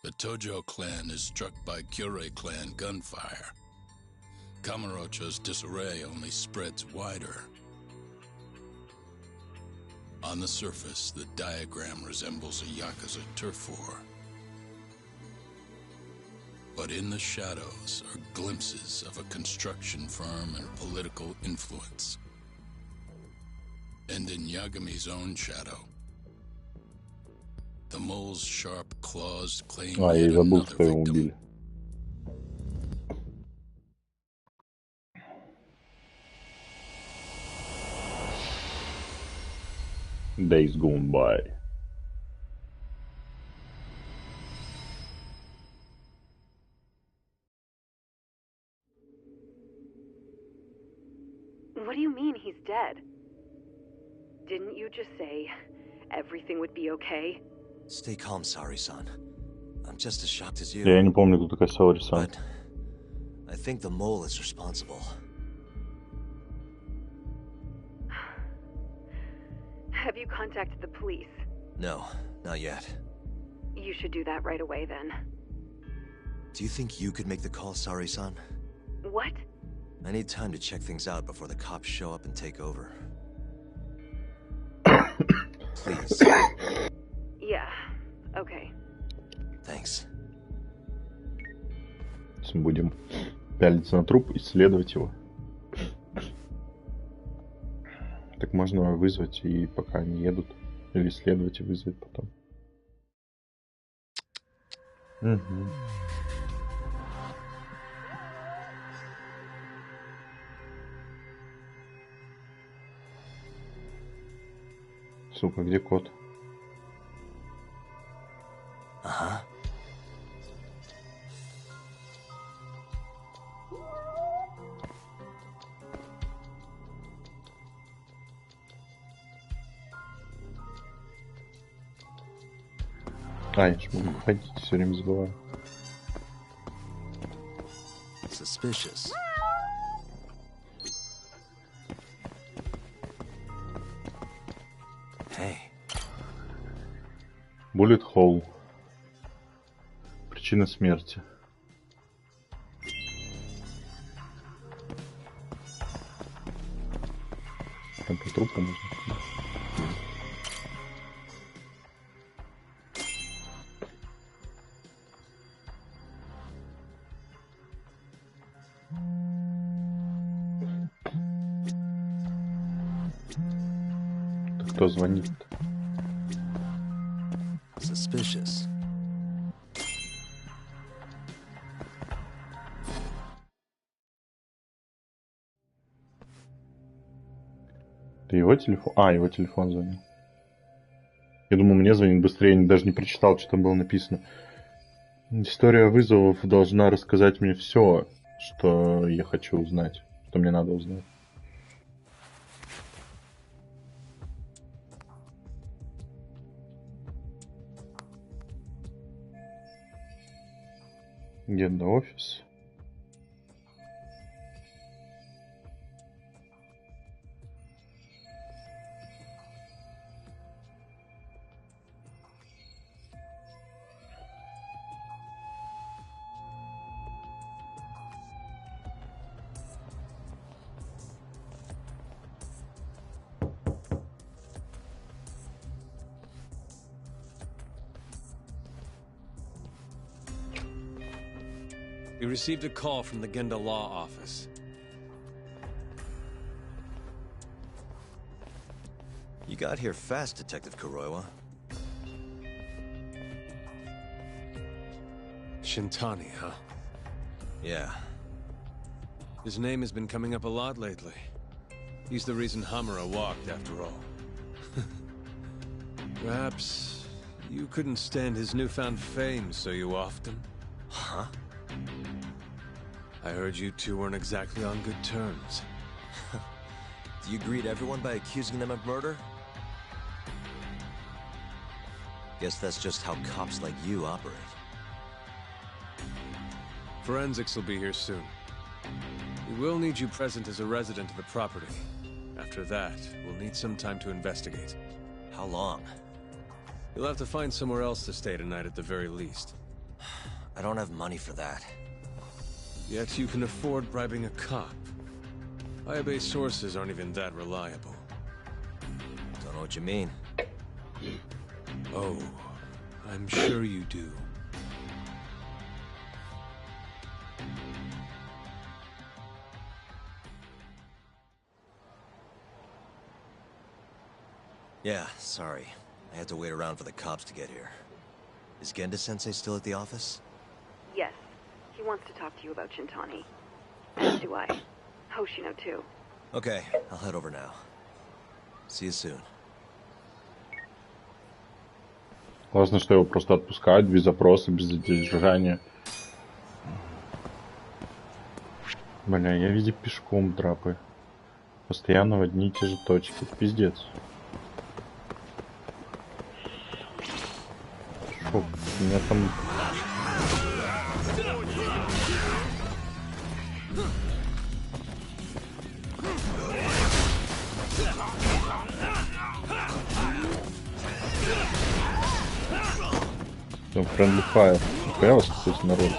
The Tojo clan is struck by Kyorei clan gunfire. Kamurocho's disarray only spreads wider. On the surface, the diagram resembles a Yakuza turf war. But in the shadows are glimpses of a construction firm and political influence. And in Yagami's own shadow, the mole's sharp claws claim я yet забыл, another что его victim. убили. Days gone by. What do you mean he's dead? Didn't you just say everything would be okay? Stay calm, Sari-san. I'm just as shocked as you. Я не помню, кто такая Саори-сан. But I think the mole is responsible. Have you contacted the police? No, not yet. You should do that right away then. Do you think you could make the call, Sari-san? What? I need time to check things out before the cops show up and take over. Please. Yeah, okay. Thanks. Будем пялиться на труп, исследовать его. Так можно вызвать и пока они едут. Или исследовать и вызвать потом. Угу. Сука, где кот? Ага. Я ж могу ходить, все время забываю. Suspicious. Hey. Bullet hole. Причина смерти. Там по трупу можно. Кто звонит? Suspicious. Это его телефон? Его телефон звонил. Я думал, мне звонит быстрее, я даже не прочитал, что там было написано. История вызовов должна рассказать мне все, что я хочу узнать, что мне надо узнать. Get the office. We received a call from the Genda Law Office. You got here fast, Detective Kuroiwa. Shintani, huh? Yeah. His name has been coming up a lot lately. He's the reason Hamura walked, after all. Perhaps you couldn't stand his newfound fame, so you offed him? Huh? I heard you two weren't exactly on good terms. Do you greet everyone by accusing them of murder? Guess that's just how cops like you operate. Forensics will be here soon. We will need you present as a resident of the property. After that, we'll need some time to investigate. How long? You'll have to find somewhere else to stay tonight at the very least. I don't have money for that. Yet you can afford bribing a cop. Firebase sources aren't even that reliable. Don't know what you mean. Oh, I'm sure you do. Yeah, sorry. I had to wait around for the cops to get here. Is Genda-sensei still at the office? Yes. He wants to talk to you about Shintani. As do I. Hoshino, too. Okay, I'll head over now. See you soon. Классно, что его просто отпускают без запроса, без задержания. Бля, я везде пешком драпаю. Постоянно в одни и те же точки. Пиздец. Шо, у меня там... Там friendly fire. Появился, кстати, народ.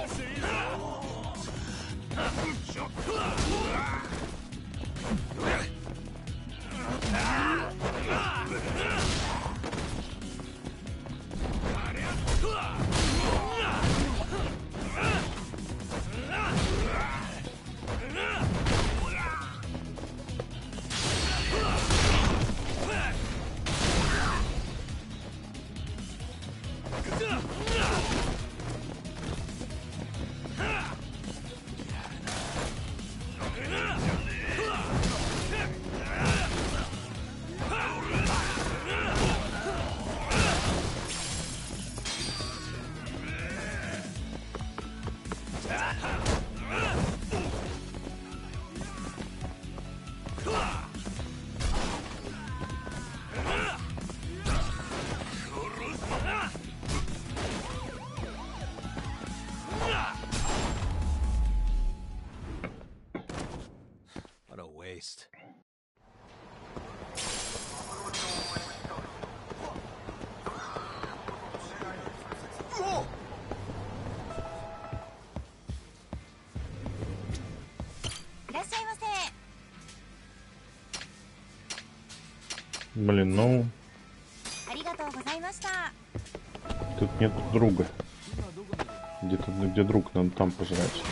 What a waste. Блин, ну... Тут нет друга. Где-то, где друг, надо там пожрать.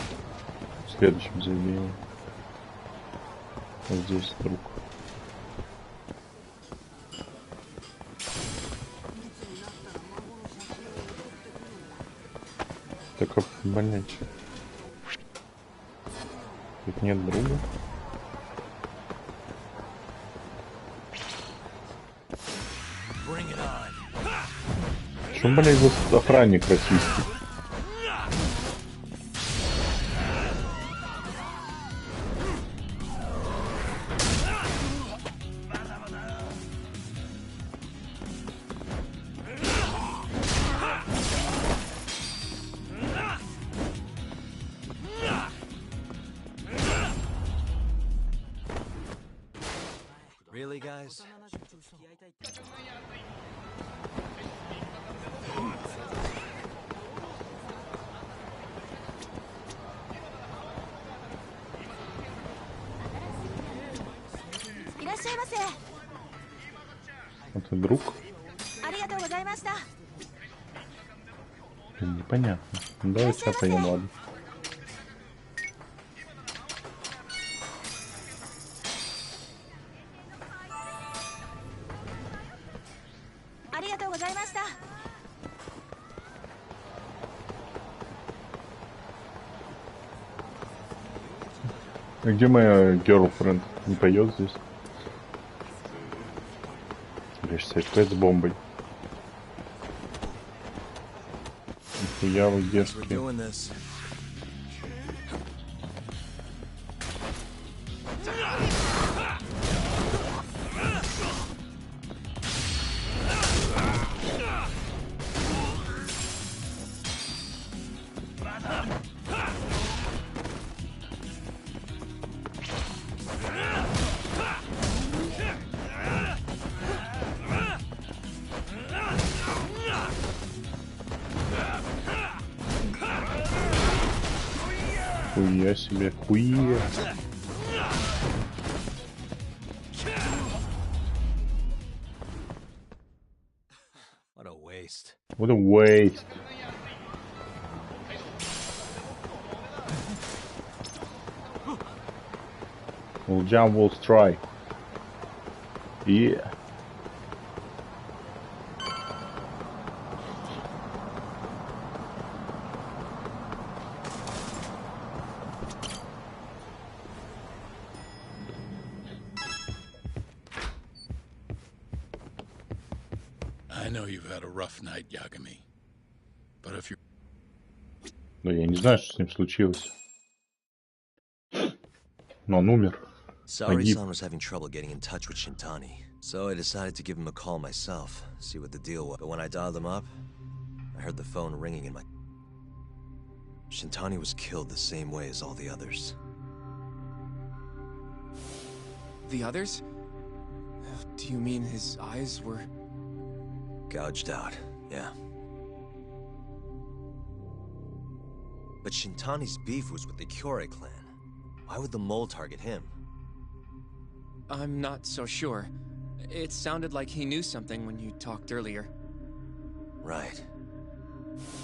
В следующем заведении. Вот здесь друг. Так, блять. Тут нет друга. Что, блядь, за охранник российский? Really, guys? Это друг? Непонятно. Ну, давай сейчас поем, ладно. А где моя girlfriend? Не поет здесь? Лишь опять с бомбой. Нихуя вы дерзкие. Нихуя себе. Хуя. What a waste. What a waste. We'll jump, we'll strike. Yeah. I know you've had a rough night, Yagami. But if you... Но я не знаю, что с ним случилось. Но он умер. Saori-san was having trouble getting in touch with Shintani, so I decided to give him a call myself, see what the deal was. But when I dialed him up, I heard the phone ringing in my... Shintani was killed the same way as all the others. The others? Do you mean his eyes were... Gouged out, yeah. But Shintani's beef was with the Kyorei clan. Why would the mole target him? I'm not so sure. It sounded like he knew something when you talked earlier. Right.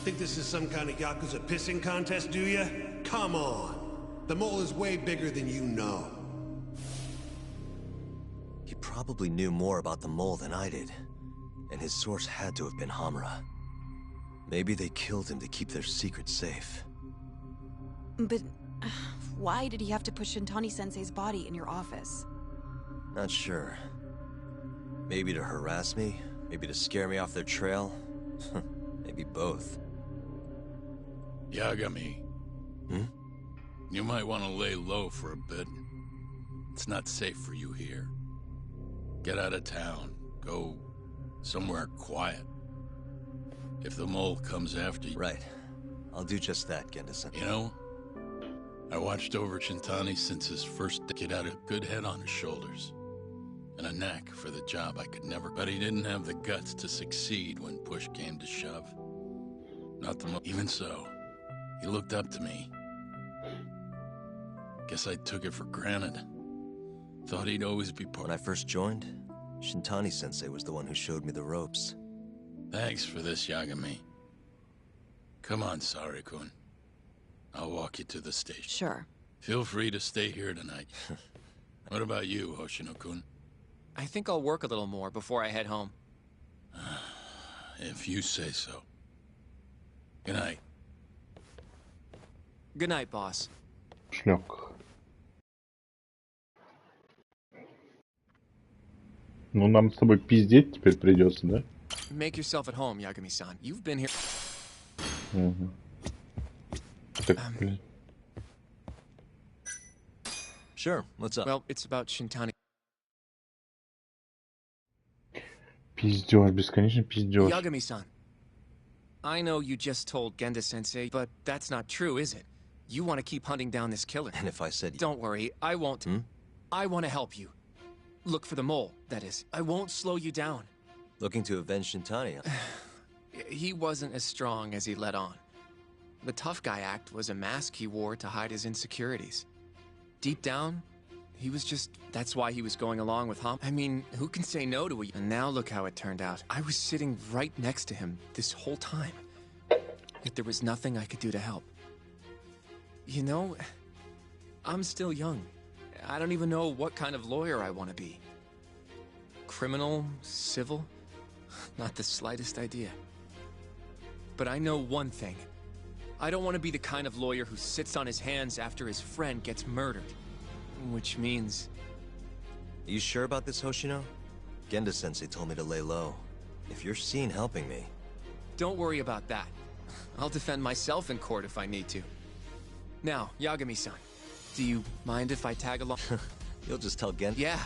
Think this is some kind of Yakuza pissing contest, do ya? Come on! The mole is way bigger than you know. He probably knew more about the mole than I did. And his source had to have been Hamura. Maybe they killed him to keep their secret safe. But why did he have to put Shintani-sensei's body in your office? Not sure. Maybe to harass me? Maybe to scare me off their trail? Maybe both. Yagami. Hmm? You might want to lay low for a bit. It's not safe for you here. Get out of town. Go somewhere quiet. If the mole comes after you... Right. I'll do just that, Genda-san. You know, I watched over Shintani since his first day. He had a good head on his shoulders. And a knack for the job I could never... But he didn't have the guts to succeed when push came to shove. Not the most... Even so, he looked up to me. Guess I took it for granted. Thought he'd always be part... When I first joined, Shintani-sensei was the one who showed me the ropes. Thanks for this, Yagami. Come on, Saori-kun. I'll walk you to the station. Sure. Feel free to stay here tonight. What about you, Hoshino-kun? I think I'll work a little more before I head home. If you say so. Good night. Good night, boss. Шлёк. Ну, нам с тобой пиздеть теперь придется, да? Make yourself at home, Yagami-san. You've been here... Угу. Так, блин. Sure, what's up? Well, it's about Shintani. Пиздёж, бесконечно пиздёж. Yagami-san. I know you just told Genda-sensei, but that's not true, is it? You want to keep hunting down this killer. And if I said... Don't worry, I won't. Hmm? I want to help you. Look for the mole, that is. I won't slow you down. Looking to avenge Shintani, huh? He wasn't as strong as he let on. The tough guy act was a mask he wore to hide his insecurities. Deep down, he was just... That's why he was going along with Hom. I mean, who can say no to a... And now look how it turned out. I was sitting right next to him this whole time. Yet there was nothing I could do to help. You know, I'm still young. I don't even know what kind of lawyer I want to be. Criminal? Civil? Not the slightest idea. But I know one thing. I don't want to be the kind of lawyer who sits on his hands after his friend gets murdered. Which means... You sure about this, Hoshino? Genda-sensei told me to lay low. If you're seen helping me... Don't worry about that. I'll defend myself in court if I need to. Now, Yagami-san, do you mind if I tag along? You'll just tell Genda? Yeah.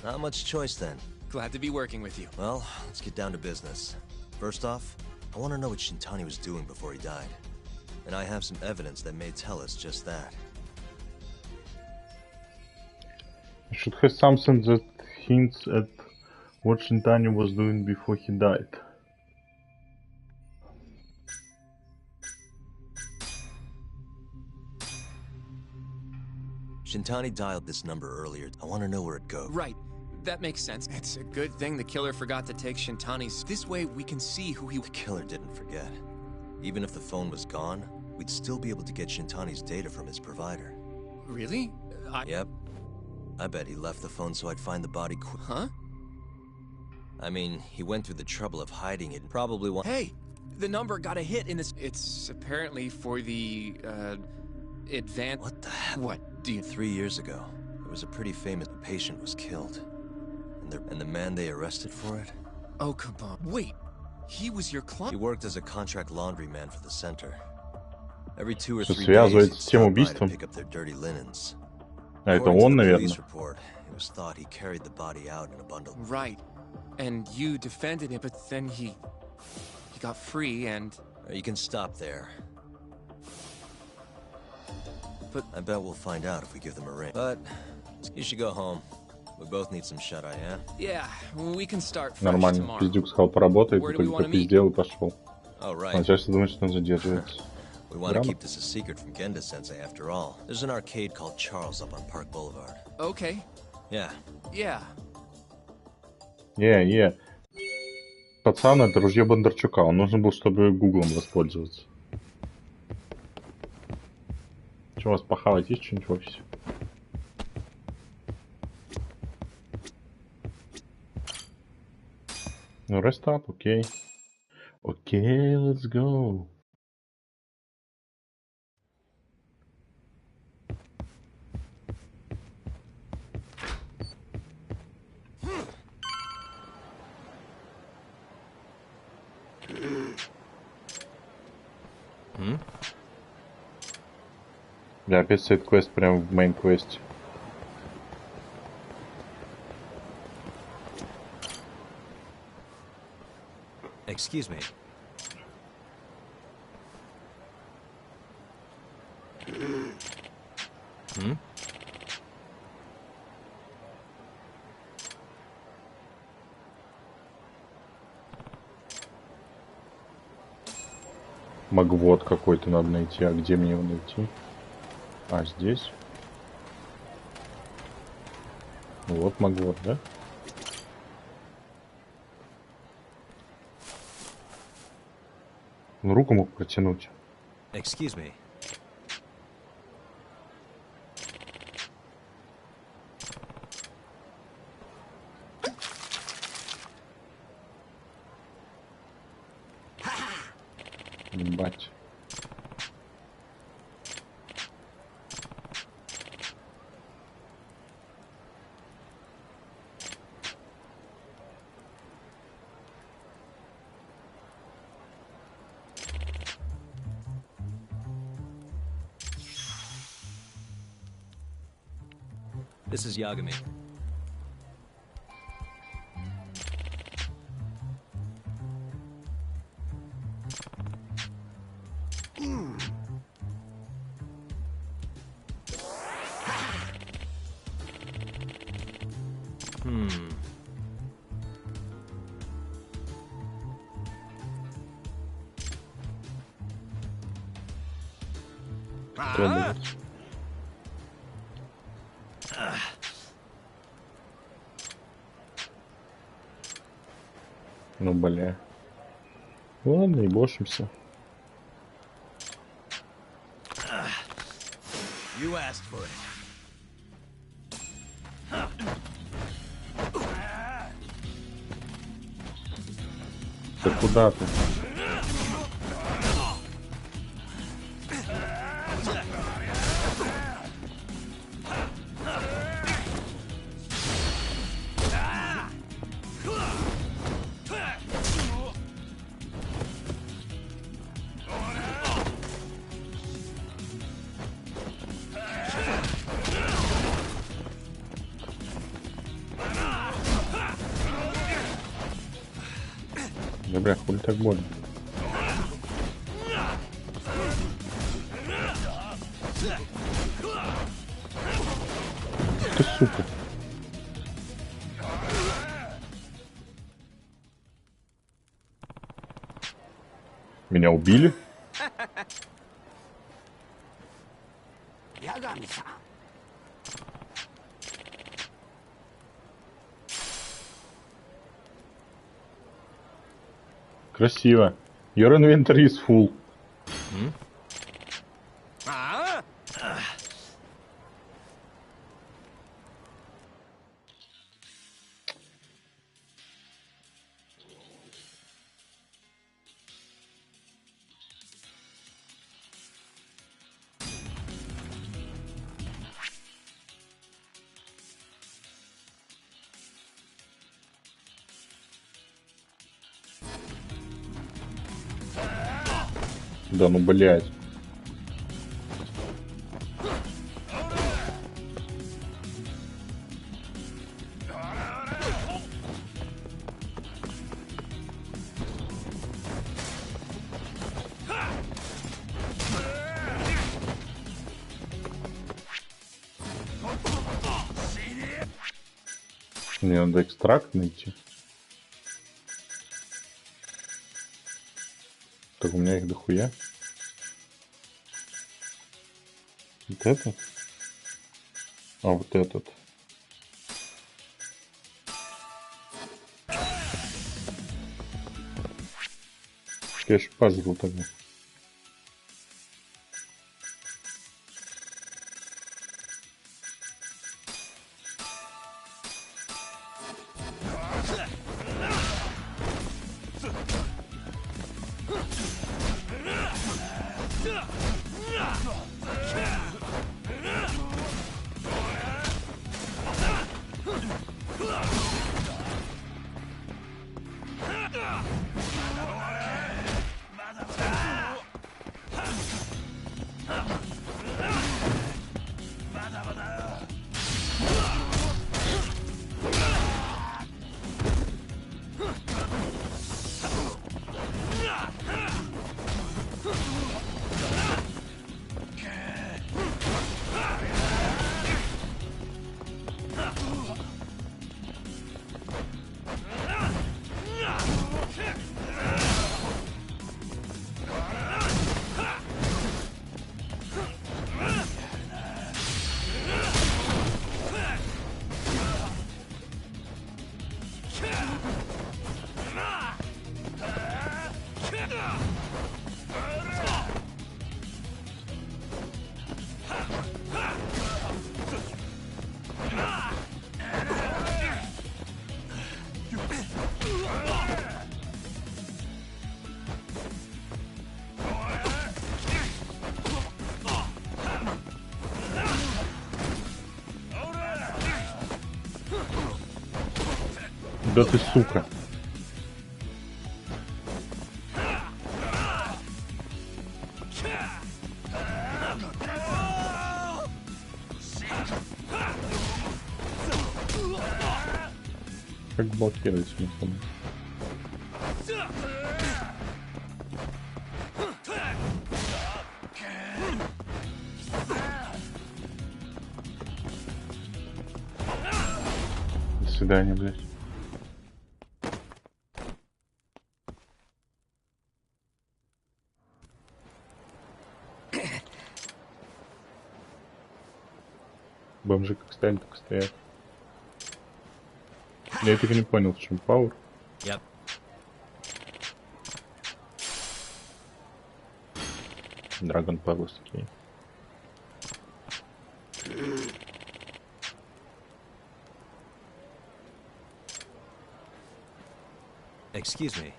Not much choice then. Glad to be working with you. Well, let's get down to business. First off, I want to know what Shintani was doing before he died. And I have some evidence that may tell us just that. You should have something that hints at what Shintani was doing before he died. Shintani dialed this number earlier. I want to know where it goes. Right. That makes sense. It's a good thing the killer forgot to take Shintani's. This way we can see who he... The killer didn't forget. Even if the phone was gone, we'd still be able to get Shintani's data from his provider. Really? Yep. I bet he left the phone so I'd find the body Huh? I mean, he went through the trouble of hiding it and probably Hey! The number got a hit in this... It's apparently for the, advanced... What the hell? What? Do you... 3 years ago, there was a pretty famous patient was killed. And the man they arrested for it? Oh, come on. Wait! He was your client? He worked as a contract laundryman for the center. Every 2 or 3 days, связывает he'd с тем stop by to убийством. pick up their dirty linens. А это According to он, the наверное. police report, it was thought he carried the body out in a bundle. Right. And you defended him, but then he got free and... You can stop there. But... I bet we'll find out if we give them a ring. But you should go home. We both need some shut-eye, yeah? Yeah, we can start fresh Нормально. tomorrow. Пиздюк сказал поработает, Where в do we итоге wanna попиздел и пошел. Oh, right. Начальство думает, что он задерживается. We want to keep this a secret from Genda-sensei after all. There's an arcade called Charles up on Park Boulevard. Okay. Yeah. Yeah. Пацан, это ружье Бондарчука. Он нужен был, чтобы гуглом воспользоваться. Что у вас похавать? Есть что-нибудь в офисе? Ну, rest up, окей. Окей, let's go. Бля, опять сайд-квест прям в мейн-квесте. Excuse me. Магвот какой-то надо найти. А где мне его найти? А, здесь. Вот Магвот, да? Ну, руку мог протянуть. Excuse me. Ебать. This is Yagami. Требовать. Ну, бля. Ладно, и бошимся. You asked for it. Ты куда ты? Да, бля, хули так больно? Ты сука. Меня убили? Красиво. Your inventory is full. Да ну, блядь. Мне надо экстракт найти. Так у меня их дохуя. Вот этот? А вот этот. Я же пазл тогда. Да ты сука. Как блокировать смысл? До свидания, блядь. Бомжи как стояли, так и стоят. Я так и не понял, в чем пауэр. Yep. Драгон Пэлас, окей. Excuse me.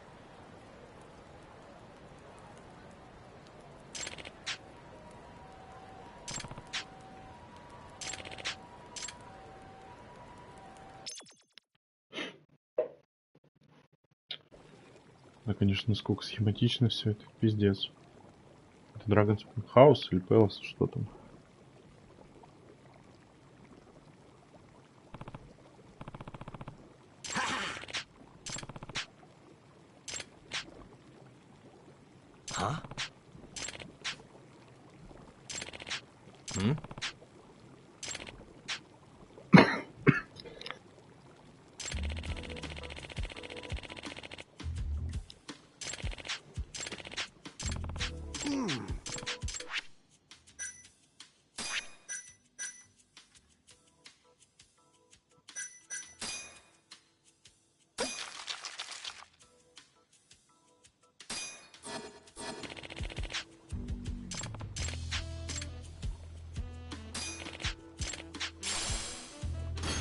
Да, конечно, насколько схематично все это, пиздец. Это Dragon's House или Palace, что там? Huh? Hmm?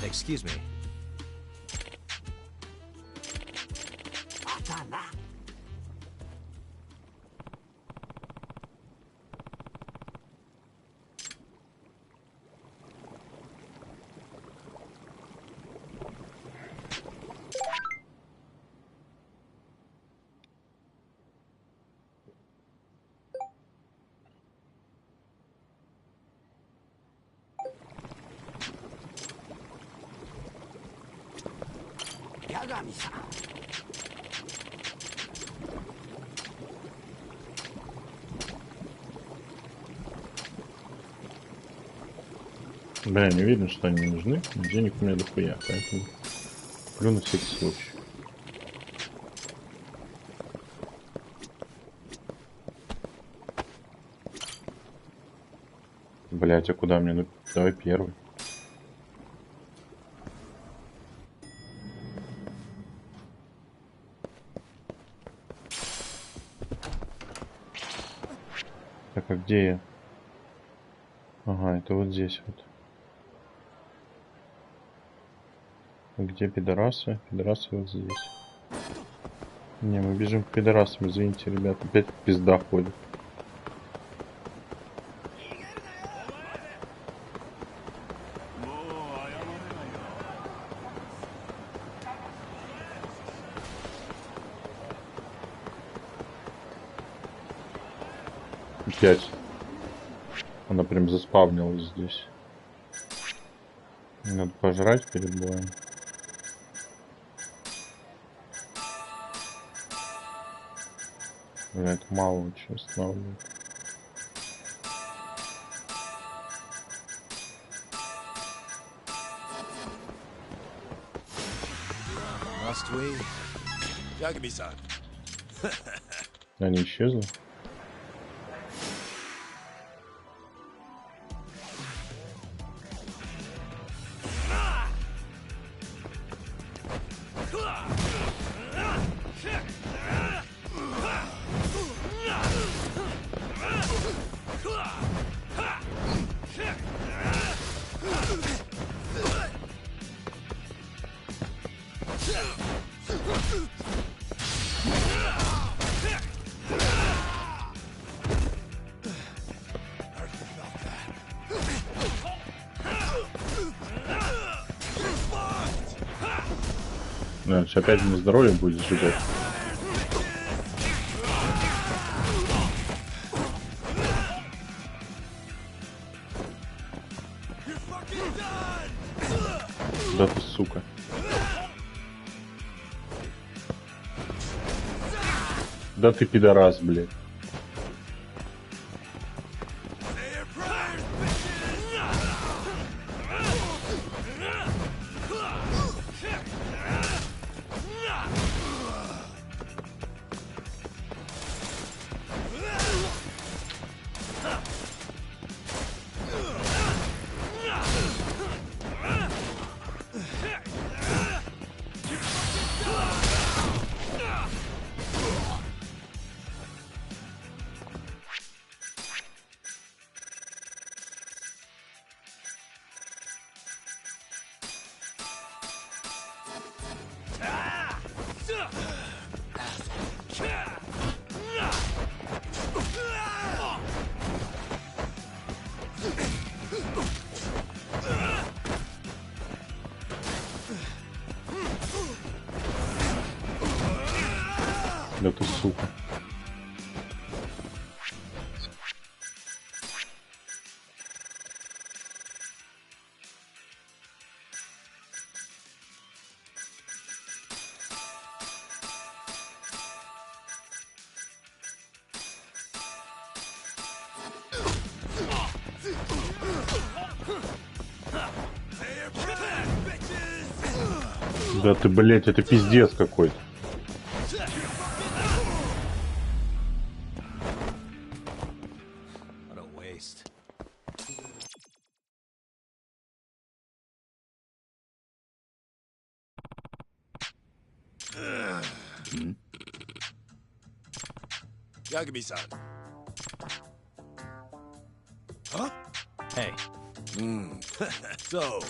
Excuse me. Бля, не видно, что они нужны. Денег у меня дохуя, поэтому куплю на всякий случай. Блять, а куда мне? Ну, давай первый. Так, а где я? Ага, это вот здесь вот. Где пидорасы? Пидорасы вот здесь. Не, мы бежим к пидорасам, извините, ребята. Опять пизда ходит. Опять. Она прям заспавнилась здесь. Надо пожрать перед боем. Бля, это мало очень останавливает. Must we? Yagami-san. Они исчезли? Значит, опять на здоровье будет сжигать. Да ты, сука. Да ты пидорас, блядь. Да ты, сука. Да ты, блядь, это пиздец какой-то. What a waste. Yagami-san. Huh? Hey, So,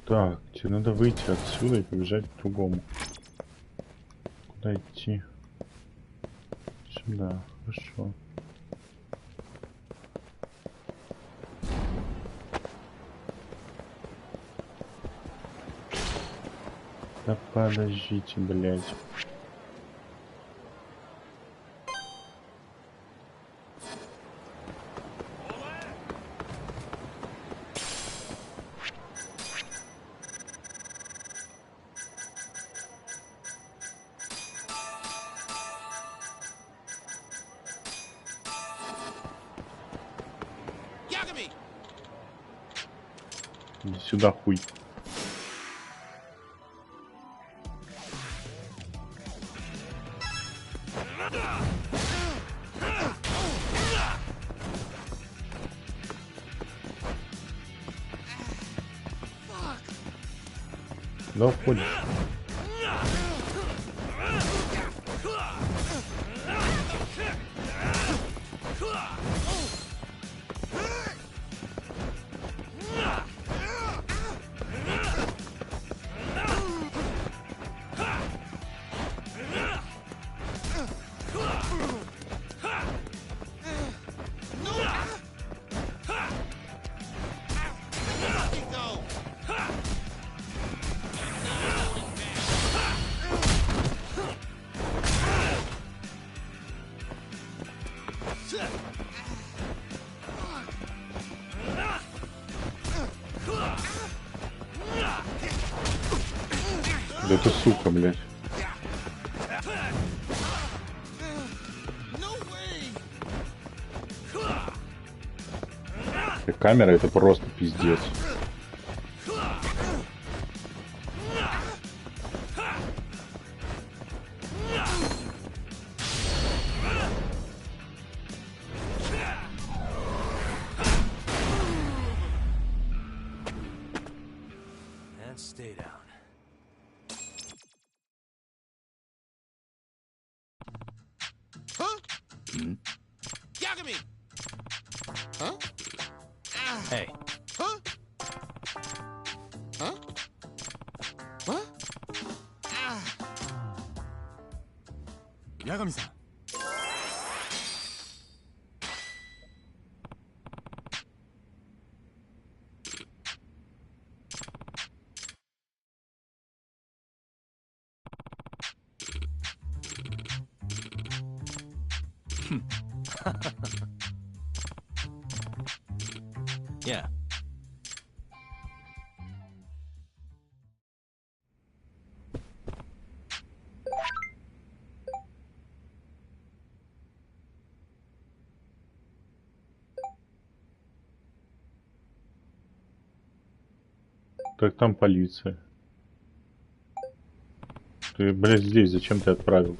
Так, тебе надо выйти отсюда и побежать к другому. Куда идти? Сюда, хорошо. Да подождите, блядь. Иди сюда, хуй. Да уходишь. Да ты сука, блядь. Камера это просто пиздец. And stay down. Hey. Huh? What? Yagami-san. Yeah. Так там полиция. Ты, блядь, здесь зачем ты отправил?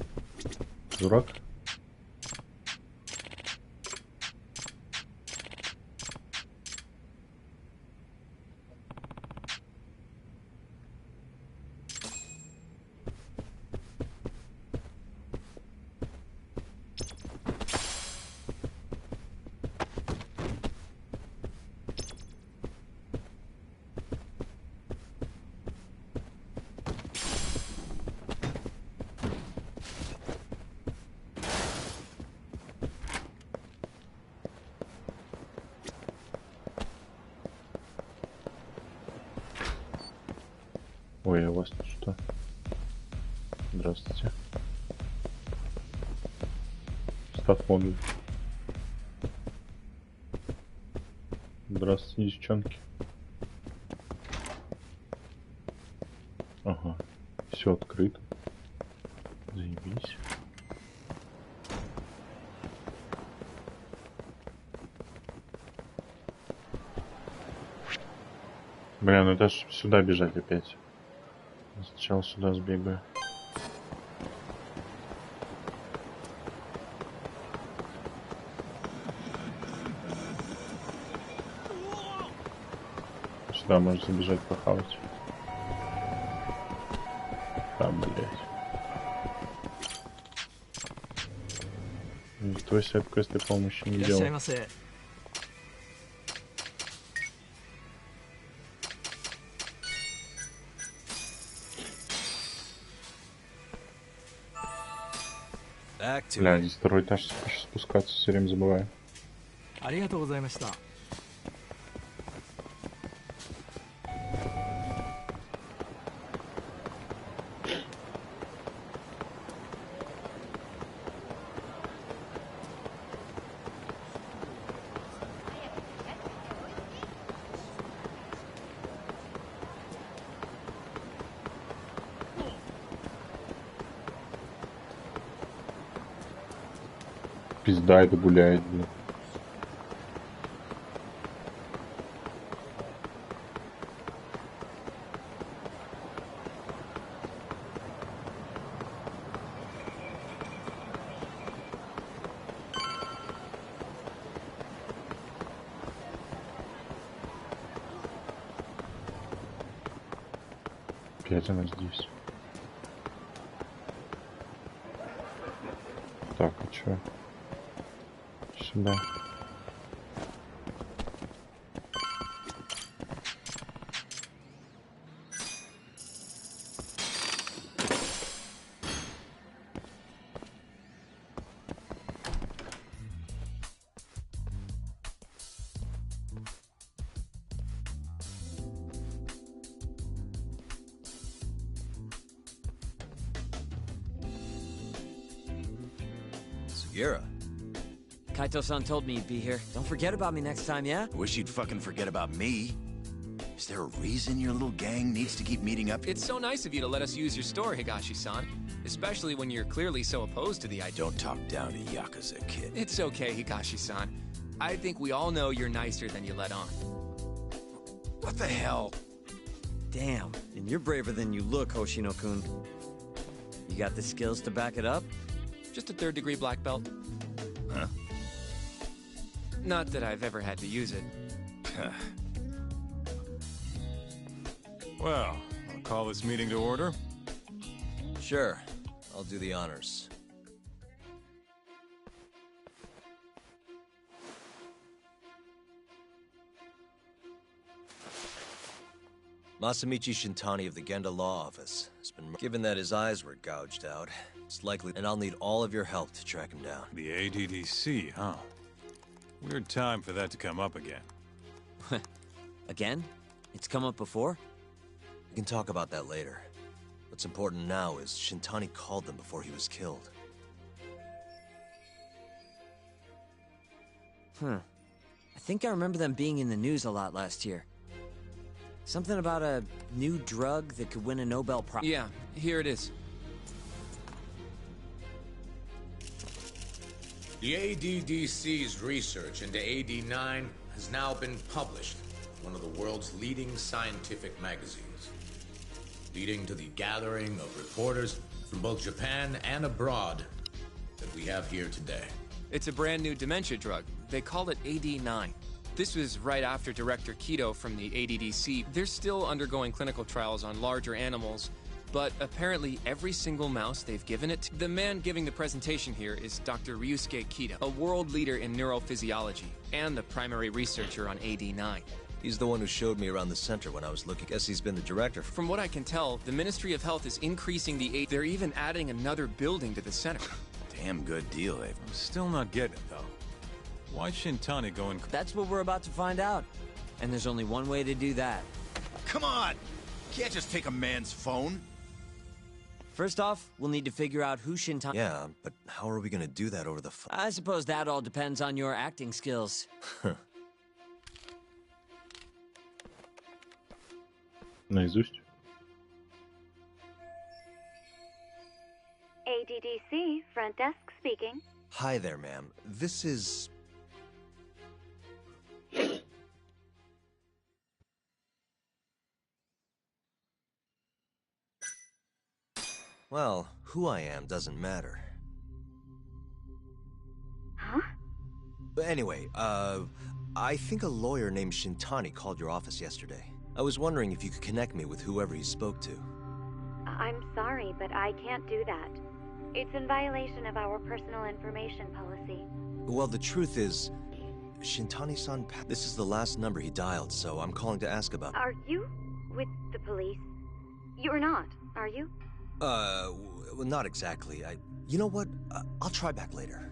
Дурак? Ой, а у вас тут что? Здравствуйте. Стафон. Здравствуйте, девчонки. Ага. Все открыто. Заебись. Бля, ну это ж сюда бежать опять. Сначала сюда сбегаю. Сюда можно забежать похавать. Там, блядь. Никто себе квесты помощи не делал. Бля, здесь второй этаж спускаться все время забываю. Пизда это гуляет, блин. Опять она здесь. Так, а чё? Сюда. Sugiura. Kaito-san told me you'd be here. Don't forget about me next time, yeah? I wish you'd fucking forget about me. Is there a reason your little gang needs to keep meeting up? It's so nice of you to let us use your store, Higashi-san. Especially when you're clearly so opposed to the idea. Don't talk down to Yakuza, kid. It's okay, Higashi-san. I think we all know you're nicer than you let on. What the hell? Damn, and you're braver than you look, Hoshino-kun. You got the skills to back it up? Just a third-degree black belt. Huh? Not that I've ever had to use it. Well, I'll call this meeting to order. Sure, I'll do the honors. Masamichi Shintani of the Genda Law Office has been... Given that his eyes were gouged out, it's likely... And I'll need all of your help to track him down. The ADDC, huh? Weird time for that to come up again. Again? It's come up before? We can talk about that later. What's important now is Shintani called them before he was killed. I think I remember them being in the news a lot last year. Something about a new drug that could win a Nobel Prize. Yeah, here it is. The ADDC's research into AD9 has now been published in one of the world's leading scientific magazines, leading to the gathering of reporters from both Japan and abroad that we have here today. It's a brand new dementia drug. They call it AD9. This was right after Director Kido from the ADDC. They're still undergoing clinical trials on larger animals, but apparently every single mouse they've given it to. The man giving the presentation here is Dr. Ryusuke Kido, a world leader in neurophysiology and the primary researcher on AD9. He's the one who showed me around the center when I was looking. Guess he's been the director. From what I can tell, the Ministry of Health is increasing the aid. They're even adding another building to the center. Damn good deal, Abe. I'm still not getting it, though. Why Shintani go and... That's what we're about to find out. And there's only one way to do that. Come on! Can't just take a man's phone. First off, we'll need to figure out who Shintani... Yeah, but how are we gonna do that over the phone? I suppose that all depends on your acting skills. Наизусть. ADDC, front desk speaking. Hi there, ma'am. This is... Well, who I am doesn't matter. Huh? But anyway, I think a lawyer named Shintani called your office yesterday. I was wondering if you could connect me with whoever he spoke to. I'm sorry, but I can't do that. It's in violation of our personal information policy. Well, the truth is, Shintani-san, this is the last number he dialed, so I'm calling to ask about... Are you with the police? You're not, are you? Well, not exactly. You know what? I'll try back later.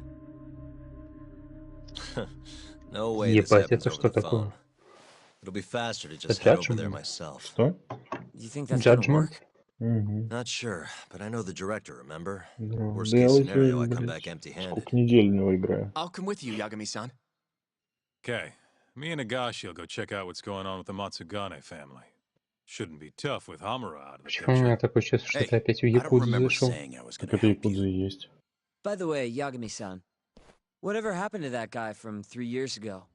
No way this Ебать, happens это over что the phone. такое? It'll be faster to Это just head over there Judgement? myself. Что? You think that's gonna Judgement? work? Угу. Not sure, but I know the director, remember? Да, Worst да я case уже, scenario, I come back блядь, empty-handed. сколько недель в него играю. I'll come with you, Yagami-san. Okay, me and Nagashi will go check out what's going on with the Matsugane family. Shouldn't be tough with Hamura out of the Почему у picture. меня такое чувство, что Hey, ты опять в I don't Якудзу remember зашел? saying I was Так gonna это help you. Якудза и есть. By the way, Yagami-san, whatever happened to that guy from 3 years ago?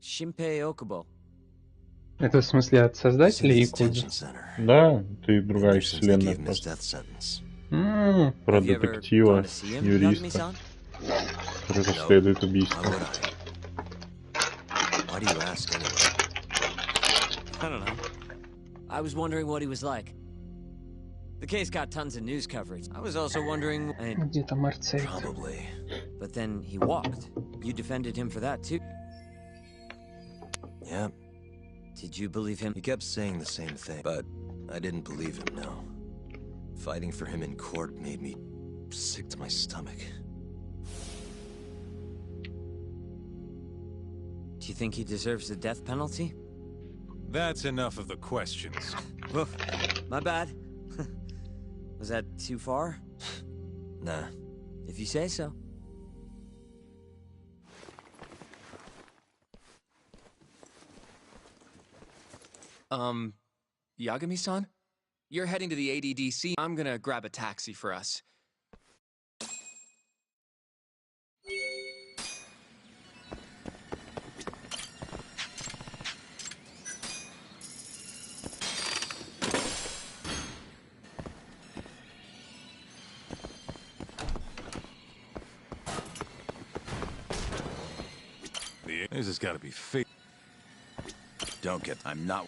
Shinpei Okubo. Это в смысле от He's in создателей the Якудзы? detention center. Да, ты другая Been there since they вселенная gave him his просто. death sentence. Про Have you ever детектива, gone to see him, юриста, Yagami-san? который расследует Why убийство. would I? Why do you ask anyway? I don't know. I was wondering what he was like. The case got tons of news coverage. I was also wondering... Где-то Марцель. Probably. But then he walked. You defended him for that, too. Yeah. Did you believe him? He kept saying the same thing, but I didn't believe him, no. Fighting for him in court made me sick to my stomach. Do you think he deserves the death penalty? That's enough of the questions. Woof. My bad. Was that too far? Nah. If you say so. Yagami-san? You're heading to the ADDC. I'm gonna grab a taxi for us. This has got to be fake. Don't get... I'm not...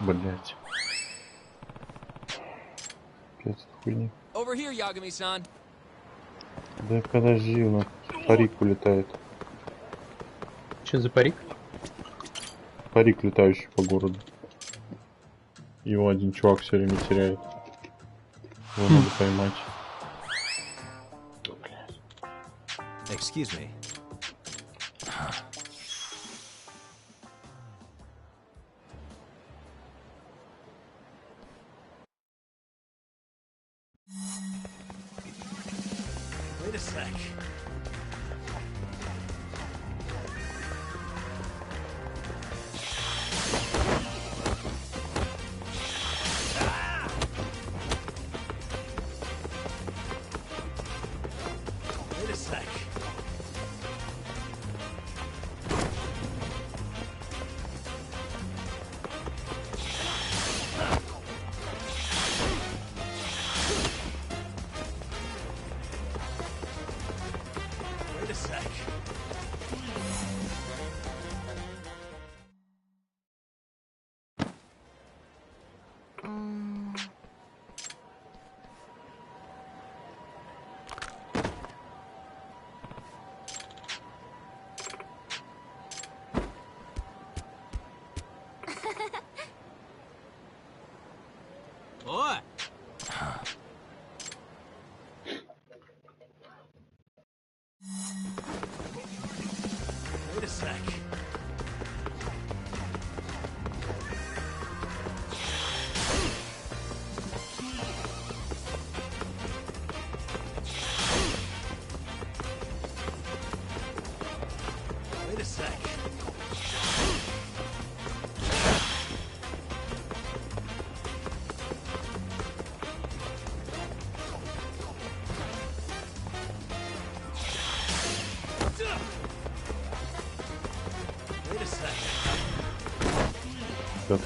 Блять. Опять хуйня. Over here, Yagami-san. Да подожди, у нас парик улетает. Что за парик? Парик, летающий по городу. Его один чувак все время теряет. Его надо поймать. Excuse me. Wait a sec. Wait a sec. Wait a sec. What? Wait a sec. Wait a sec. Wait a sec. Что-то.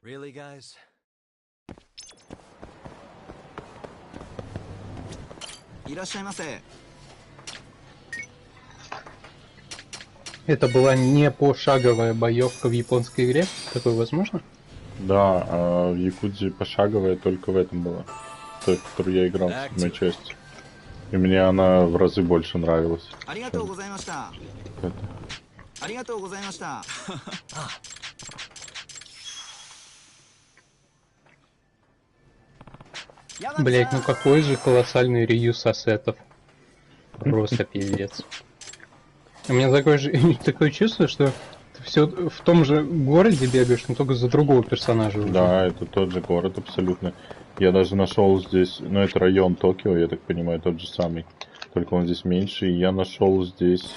Really, guys? Это была не пошаговая боевка в японской игре? Такое возможно? Да, а в Якудзе пошаговая только в этом была. Той, в которую я играл, в седьмой части. И мне она в разы больше нравилась. Блять, ну какой же колоссальный реюз ассетов. Просто пиздец. У меня такое чувство, что ты все в том же городе бегаешь, но только за другого персонажа уже. Да, это тот же город абсолютно. Я даже нашел здесь, ну это район Токио, я так понимаю, тот же самый. Только он здесь меньше. И я нашел здесь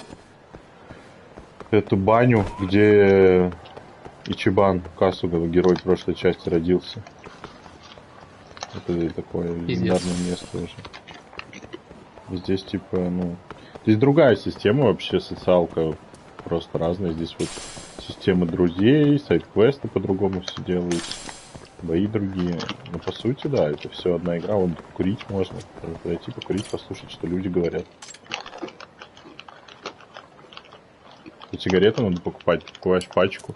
эту баню, где Ичибан Касуга, герой прошлой части, родился. Это такое легендарное место уже. Здесь типа, ну... Здесь другая система вообще, социалка просто разная. Здесь вот система друзей, сайд-квесты по-другому все делаются, бои другие. Но по сути, да, это все одна игра. Вон курить можно, подойти покурить, послушать, что люди говорят. И сигареты надо покупать. Покупаешь пачку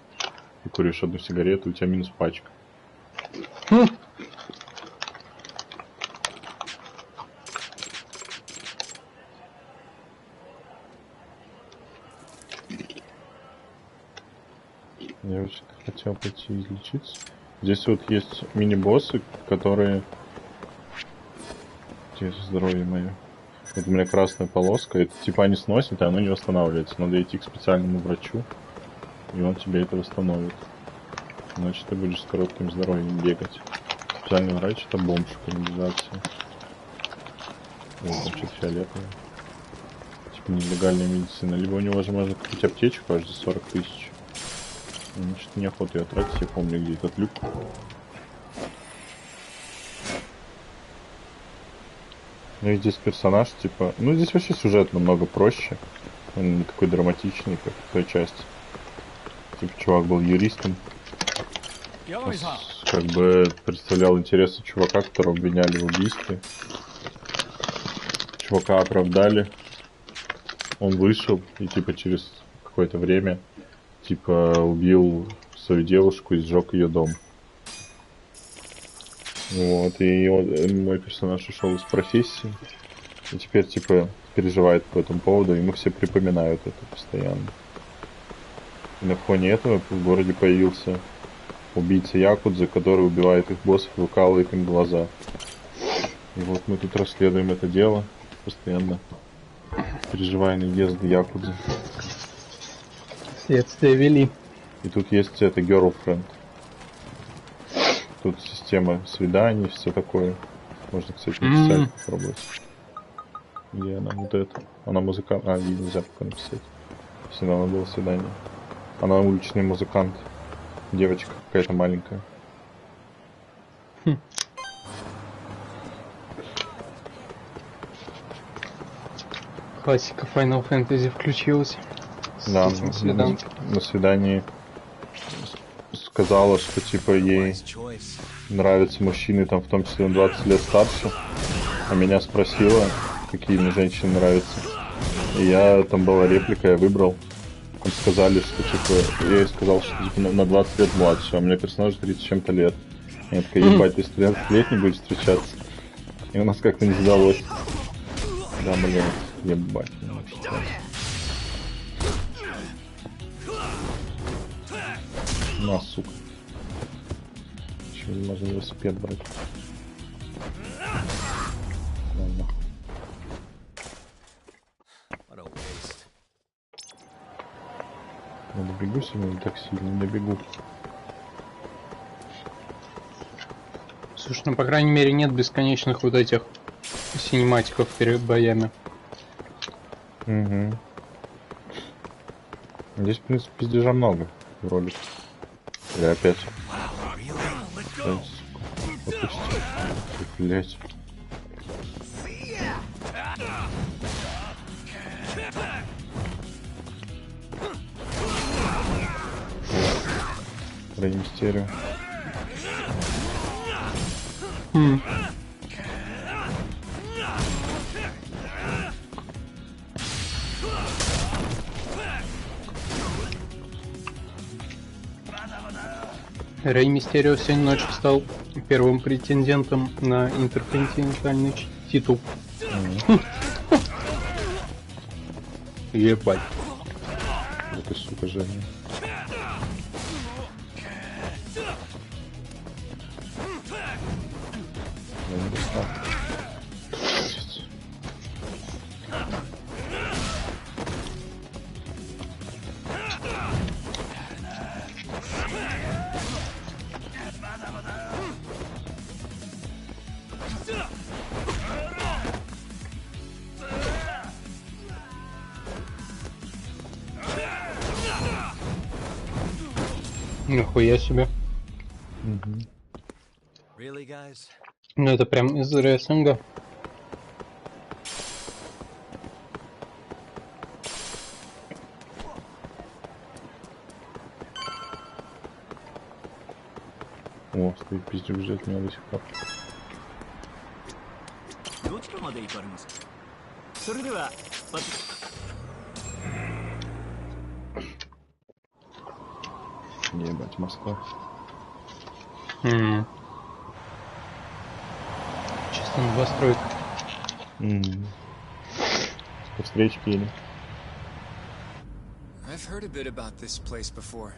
и куришь одну сигарету, у тебя минус пачка. Я очень хотел пойти излечиться. Здесь вот есть мини-боссы, которые... Где здоровье мое? Вот у меня красная полоска, это типа они сносят, и оно не восстанавливается. Надо идти к специальному врачу, и он тебе это восстановит. Иначе ты будешь с коротким здоровьем бегать. Специальный врач — это бомж в канализации. Вот, там что-то фиолетовое. Типа нелегальная медицина. Либо у него же можно купить аптечку аж за 40 тысяч. Мне что-то неохота ее тратить, я помню, где этот люк. Ну и здесь персонаж, типа... Ну здесь вообще сюжет намного проще. Он не такой драматичный, как в той части. Типа чувак был юристом. Как бы представлял интересы чувака, которого обвиняли в убийстве. Чувака оправдали. Он вышел и типа через какое-то время типа убил свою девушку и сжег ее дом. Вот, и мой персонаж ушел из профессии. И теперь типа переживает по этому поводу, и ему все припоминают это постоянно. И на фоне этого в городе появился убийца Якудзы, который убивает их боссов и выкалывает им глаза. И вот мы тут расследуем это дело, постоянно переживая наезды Якудзы. Следствие вели. И тут есть это girlfriend. Тут система свиданий, все такое. Можно, кстати, написать, попробовать. Где она? Вот это. Она музыкант. А, ей нельзя пока написать. Всегда надо было свидание. Она уличный музыкант. Девочка какая-то маленькая. Классика Final Fantasy включилась. Да, на свидании сказала, что типа ей нравятся мужчины, там в том числе на 20 лет старше. А меня спросила, какие мне женщины нравятся. И я, там была реплика, я выбрал. Там сказали, что типа, я ей сказал, что типа на 20 лет младше, а у меня персонаж 30 с чем-то лет. И я такая, ебать, ты с 13-летней будешь встречаться. И у нас как-то не сдалось. Да, блин, ебать. На, сука. Еще не можно велосипед брать. Ладно. Я добегу сегодня не так сильно, не добегу. Слушай, ну по крайней мере нет бесконечных вот этих синематиков перед боями. Угу. Здесь, в принципе, пиздежа много в ролике. Или опять. Ой, сука. Выпусти. Блять. Про мистерию. Рэй Мистерио сегодня ночью стал первым претендентом на интерконтинентальный титул. Ебать. Вот и сука, Женя. Я не достал. Нахуя себе. Really, guys? Ну это прям из рестлинга. О, стоит пиздюк ждет меня до сих пор. Ебать, Москва. Чисто новостройка. По встречке или? I've heard a bit about this place before.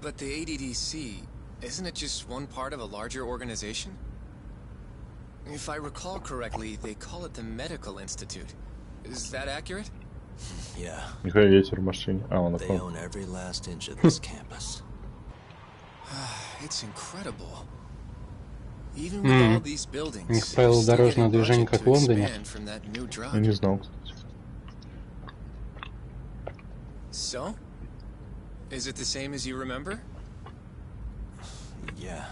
But the ADDC, isn't it just one part of a larger organization? If I recall correctly, they call it the Medical Institute. Is that accurate? Yeah. Нихуя ветер в машине. А, он They окно. own every last inch of this campus. It's incredible. Even with all these У buildings, них правила дорожного движения, как в Лондоне. Я не знал, кстати. So? Is it the same as you remember? Yeah.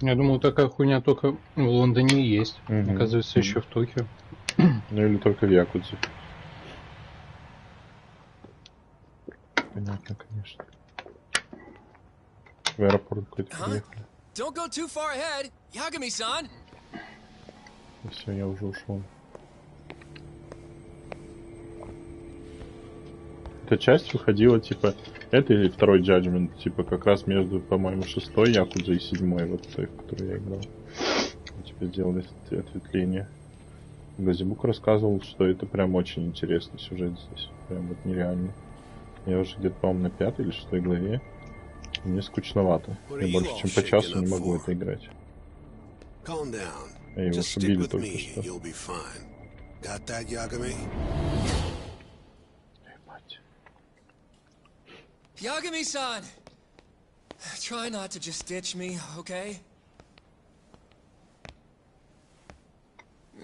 Я думал, такая хуйня только в Лондоне и есть. Оказывается, еще в Токио. Ну или только в Якудзе. Понятно, конечно. В аэропорт какой-то приехали. Don't go too far ahead, Yagami-san. И все, я уже ушел. Эта часть выходила, типа, это или второй Judgement, типа, как раз между, по-моему, 6-й Якудзой и 7-й, вот той, в которой я играл. Типа, сделали ответвление. Газибук рассказывал, что это прям очень интересный сюжет здесь. Прям вот нереально. Я уже где-то, по-моему, на 5-й или 6-й главе. Мне скучновато. Я больше, чем по часу не могу это играть. А его ж убили только что. Yagami-san! Try not to just ditch me, okay?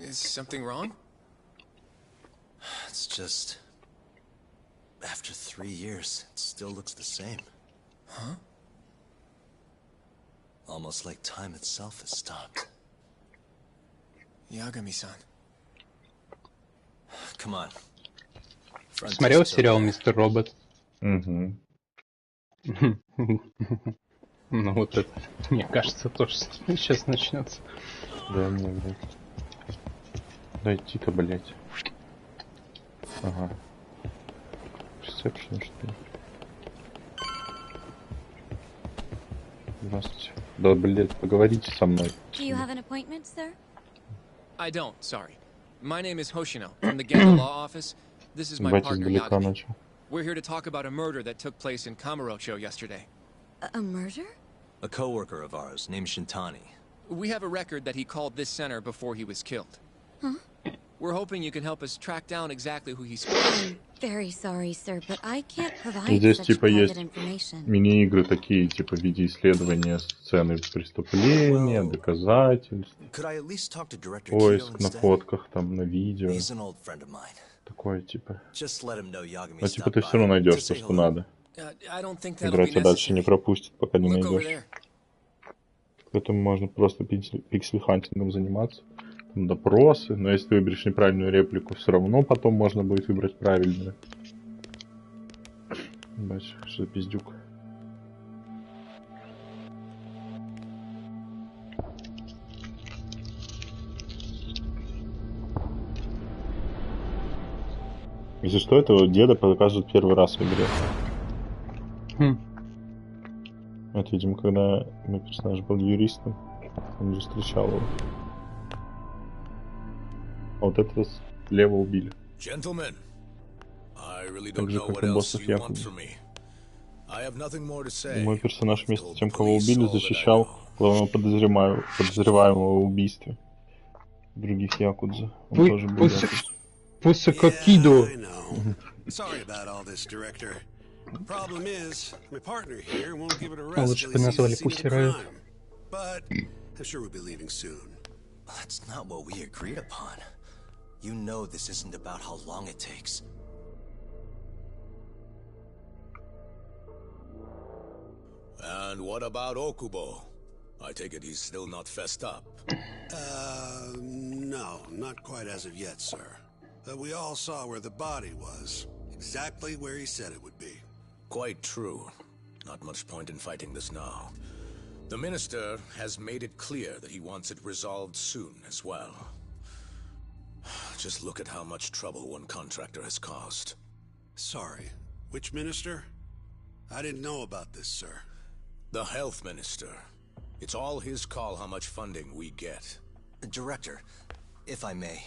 Is something wrong? It's just... After 3 years, it still looks the same. Huh? Almost like time itself has stopped. Yagami-san. Come on. Смотрел сериал «Мистер Робот»? Угу. Ну вот это, мне кажется, тоже сейчас начнется. Да, мне, блядь. Дойти-то, блядь. Ага. Ресепшн, что ли? Здравствуйте. Да, блядь, поговорите со мной. Do you have an appointment, sir? I don't, sorry. My name is Hoshino, from the Genda Law Office. This is my partner, Yagami. We're here to talk about a murder that took place in Kamurocho yesterday. A murder? A coworker of ours named Shintani. We have a record that he called this center before he was killed. Huh? We're hoping you can help us track down exactly who he's. I'm very sorry, sir, but I can't provide Здесь such типа private есть information. мини-игры такие, типа в виде исследования сцены преступления, доказательств, Could I at least talk to Director Keto поиск на instead? фотках, там, на видео. He's an old friend of mine. Такое типа. Just let him know Yagami Но типа stopped ты by все равно to найдешь то, say что hello. надо. I don't think that'll Игра be тебя дальше не necessary. пропустит, пока не Look over найдешь. there. Поэтому можно просто пиксель-хантингом заниматься. Там допросы, но если ты выберешь неправильную реплику, все равно потом можно будет выбрать правильную. Бачишь, что за пиздюк. Если что, этого деда показывают первый раз в игре. Это, видимо, когда мой персонаж был юристом, он же встречал его. А вот этого слева убили. Gentlemen, I really Так don't же, know как what и else боссов you want Якудзы. from me. I have nothing more to И say. мой персонаж вместе с тем, кого Police убили, all that I защищал know. главного подозреваемого в убийстве других Якудза. Он тоже был Якудза. Пусакакидо. Sorry about all this, Director. The problem is, my partner here won't give it a А rest лучше till бы he sees назвали the scene of Пусси the Райот. crime. But I'm sure we'll be leaving soon. That's not what we agreed upon. You know this isn't about how long it takes. And what about Okubo? I take it he's still not fessed up. No, not quite as of yet, sir. We all saw where the body was. Exactly where he said it would be. Quite true. Not much point in fighting this now. The Minister has made it clear that he wants it resolved soon as well. Just look at how much trouble one contractor has caused. Sorry, which minister? I didn't know about this, sir. The Health Minister. It's all his call how much funding we get. Director, if I may,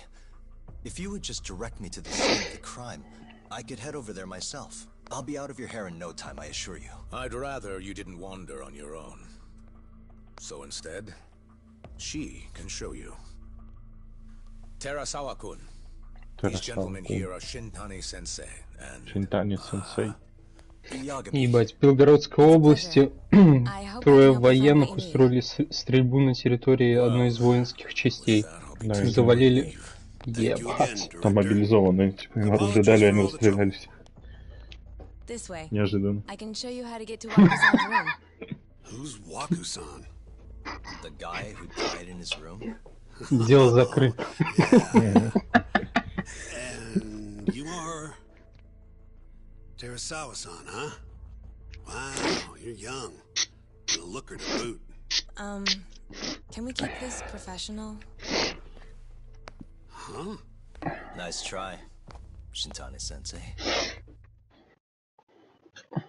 if you would just direct me to the scene of the crime, I could head over there myself. I'll be out of your hair in no time, I assure you. I'd rather you didn't wander on your own. So instead, she can show you. Terasawa-kun. These gentlemen here are Shintani-sensei and... Shintani-сенсей. Ебать, в Белгородской области трое военных устроили стрельбу на территории одной из воинских частей. Завалили... Ебать. Там мобилизованные, типа, им оружие дали, они расстреляли всех. Неожиданно. Who's Waku-san? The guy who died in his room? Дело закрыто. And you are Terasawa-san, huh? Wow, you're young. And a looker to boot. Can we keep this professional? Huh? Nice try, Shintani-sensei.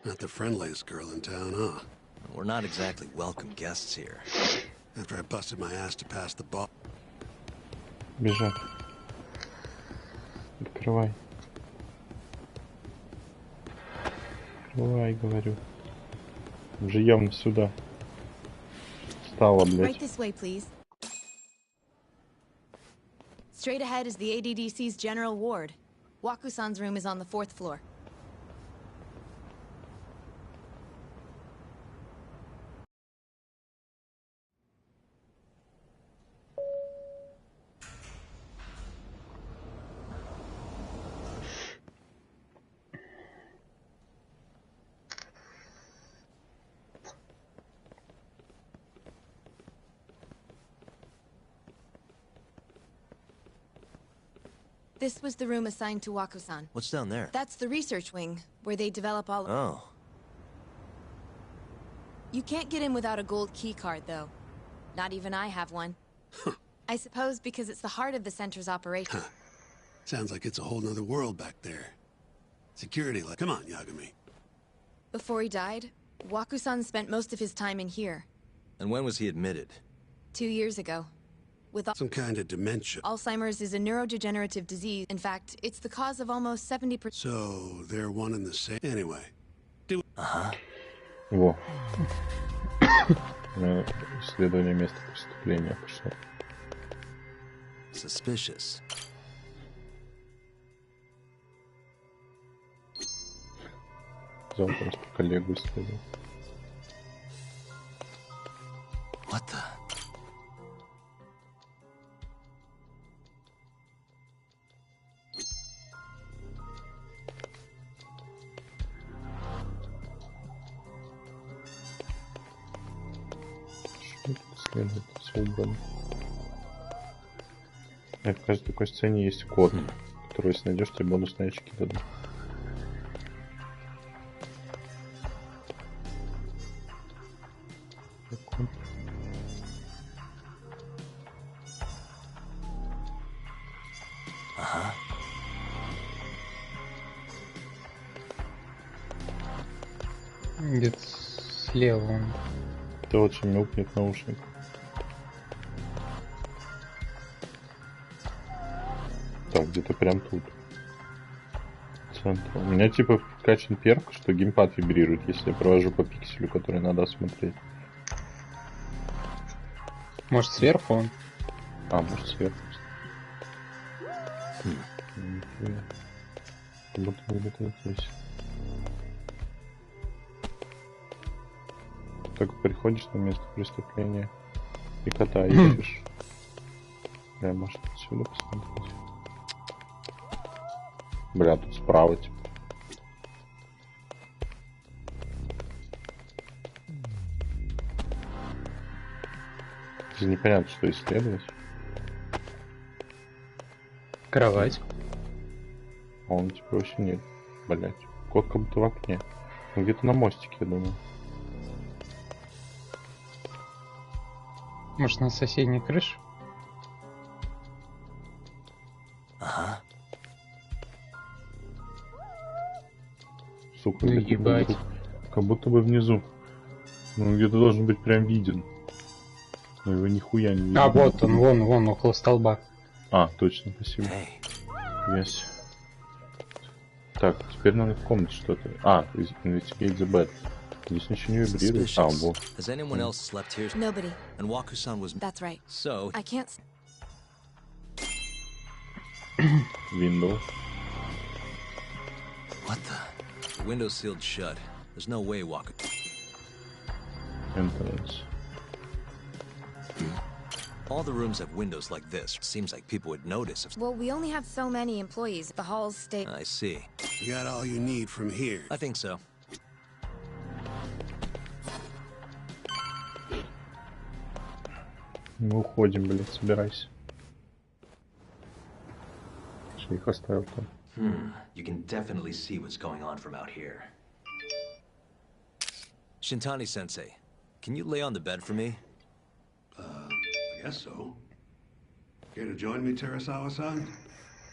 Not the friendliest girl in town, huh? We're not exactly welcome guests here. After I busted my ass to pass the ball. Бежать. Открывай. Открывай, говорю. Уже явно сюда. Стало, блядь. Right this way, please. Straight ahead is the ADDC's general ward. Waku-san's room is on the 4th floor. This was the room assigned to Waku-san. What's down there? That's the research wing, where they develop all... Oh. You can't get in without a gold key card, though. Not even I have one. I suppose because it's the heart of the center's operation. Sounds like it's a whole nother world back there. Security, like, come on, Yagami. Before he died, Waku-san spent most of his time in here. And when was he admitted? 2 years ago. With some kind of dementia. Alzheimer's is a neurodegenerative disease. In fact, it's the cause of almost 70%. So, they're one and the same. Anyway. Во. Исследование места преступления пошло. Suspicious. Взял просто коллегу исследовал. What the? Что тут следует? Все убрано. В каждой такой сцене есть код, который, если найдешь, тебе бонусные очки дадут. Ага. Где-то слева он. Это очень мяукнет наушник. Так, где-то прям тут. Центр. У меня типа вкачан перк, что геймпад вибрирует, если я провожу по пикселю, который надо осмотреть. Может, сверху он? А, может, сверху. Как будто бы это здесь. Только приходишь на место преступления и кота ищешь. Я, может, отсюда посмотреть. Бля, тут справа, типа. Здесь непонятно, что исследовать. Кровать. А он типа вообще нет. Блять. Кот как будто в окне. Ну, где-то на мостике, я думаю. Может, на соседней крыше? Ага. Сука, Ну, ебать. Как будто бы внизу. Ну, где-то должен быть прям виден. Но его нихуя не видно. А, вот он, вон, около столба. А, точно, спасибо. Yes. Так, теперь надо в комнате что-то. А, investigate the bed. Здесь ничего не вибрирует. А, вот. Has anyone else slept here? Nobody. And Waku-san was... That's right. So... I can't... Window. What the? The window's sealed shut. There's no way Waku... Entrance. All the rooms have windows like this. Seems like people would notice if... Well, we only have so many employees. The halls stay... I see. You got all you need from here. I think so. Мы уходим, блядь, собирайся. Что их оставил там? You can definitely see what's going on from out here. Shintani-sensei, can you lay on the bed for me? I guess so. Care to join me, Terasawa-san?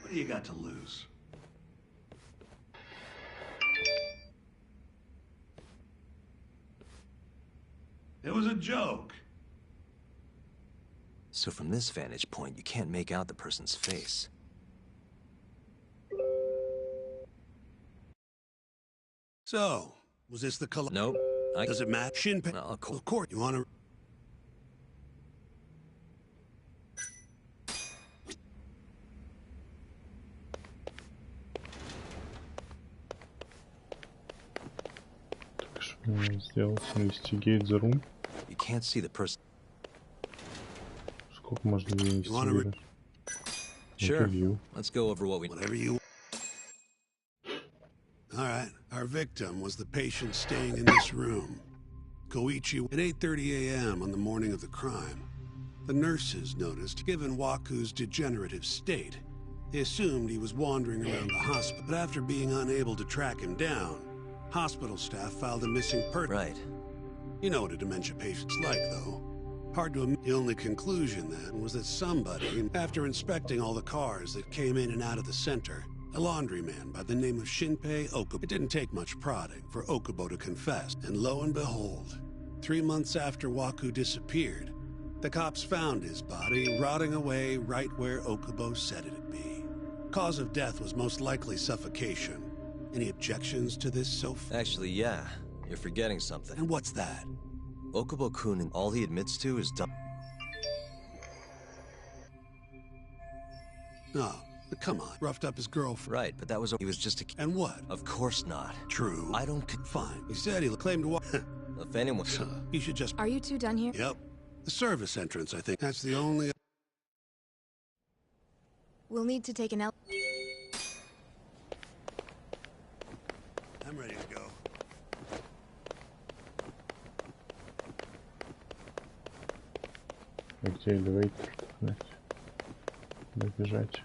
What do you got to lose? It was a joke. So from this vantage point, you can't make out the person's face. So, was this the color? Nope. Does it match Shinpei? No, of course. You want to... Так что мне сделать? Investigate the room. You can't see the person. Сколько можно инвестигировать? Sure. Interview. Let's go over what we... Whatever you... All right. Our victim was the patient staying in this room. Koichi, at 8:30 a.m. on the morning of the crime. The nurses noticed, given Waku's degenerative state, they assumed he was wandering around the hospital. But after being unable to track him down, hospital staff filed a missing person. Right. You know what a dementia patient's like, though. Hard to The only conclusion, then, was that somebody, after inspecting all the cars that came in and out of the center, a laundryman by the name of Shinpei Okubo. It didn't take much prodding for Okubo to confess, and lo and behold, 3 months after Waku disappeared, the cops found his body rotting away right where Okubo said it'd be. Cause of death was most likely suffocation. Any objections to this so far? Actually, yeah. You're forgetting something. And what's that? Okubo-kun, all he admits to is Oh, But come on, roughed up his girlfriend. Right, but that was he was just a... And what? Of course not. True. I don't... Fine. He said he claimed to walk. If anyone... He should just... Are you two done here? Yep. The service entrance, I think. That's the only... We'll need to take an L... I'm ready to go. Где элевейтор? Добежать.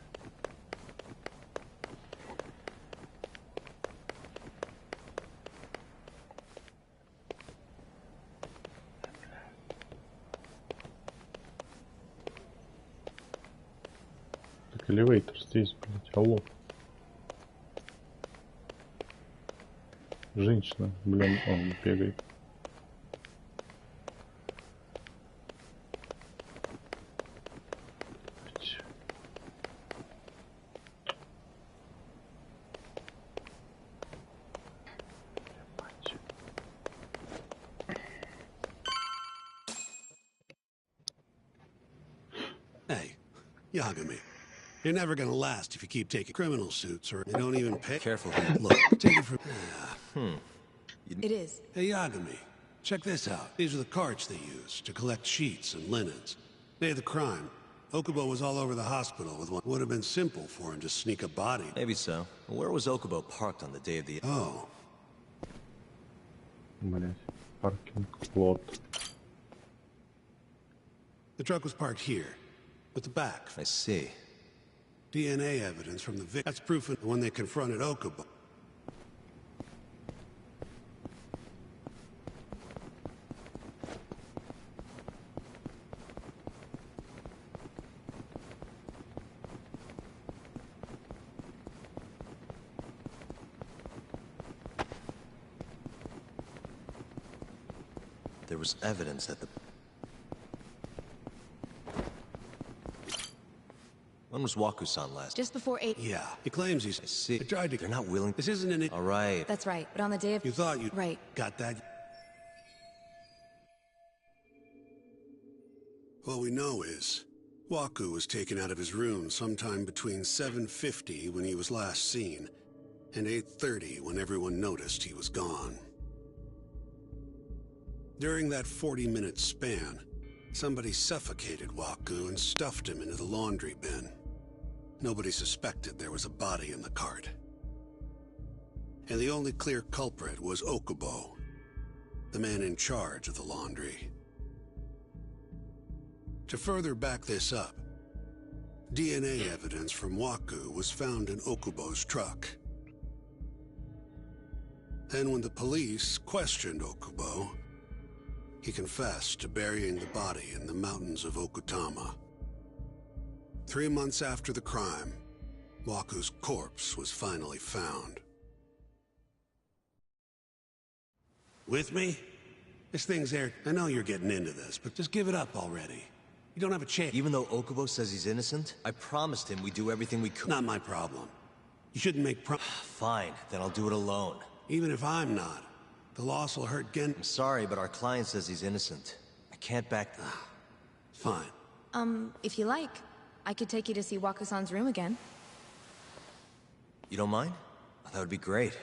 Так элевейтор здесь, блядь, алло. Женщина, блин, он бегает. Hey, Yagami. You're never gonna last if you keep taking criminal suits, or they don't even pay. Careful. Look, take it from... It is. Hey, Yagami, check this out. These are the carts they use to collect sheets and linens. Day of the crime, Okubo was all over the hospital with one. Would have been simple for him to sneak a body. Maybe so. Where was Okubo parked on the day of the... Oh. Блять, паркинг, лот. The truck was parked here, with the back. I see. DNA evidence from the victim. That's proof of when they confronted Okubo. There was evidence that the... When was Waku-san last? Just before 8. Yeah, he claims he's... I see. They tried to... They're not willing... This isn't an... All right. That's right, but on the day of... You thought you... Right. Got that? All we know is... Waku was taken out of his room sometime between 7:50 when he was last seen, and 8:30 when everyone noticed he was gone. During that 40-minute span, somebody suffocated Waku and stuffed him into the laundry bin. Nobody suspected there was a body in the cart. And the only clear culprit was Okubo, the man in charge of the laundry. To further back this up, DNA evidence from Waku was found in Okubo's truck. Then when the police questioned Okubo, he confessed to burying the body in the mountains of Okutama. 3 months after the crime, Waku's corpse was finally found. With me? This thing's there. I know you're getting into this, but just give it up already. You don't have a chance. Even though Okubo says he's innocent, I promised him we'd do everything we could. Not my problem. You shouldn't make Fine, then I'll do it alone. Even if I'm not. The loss will hurt Gen... I'm sorry, but our client says he's innocent. I can't back... Fine. If you like, I could take you to see Waku-san's room again. You don't mind? That would be great.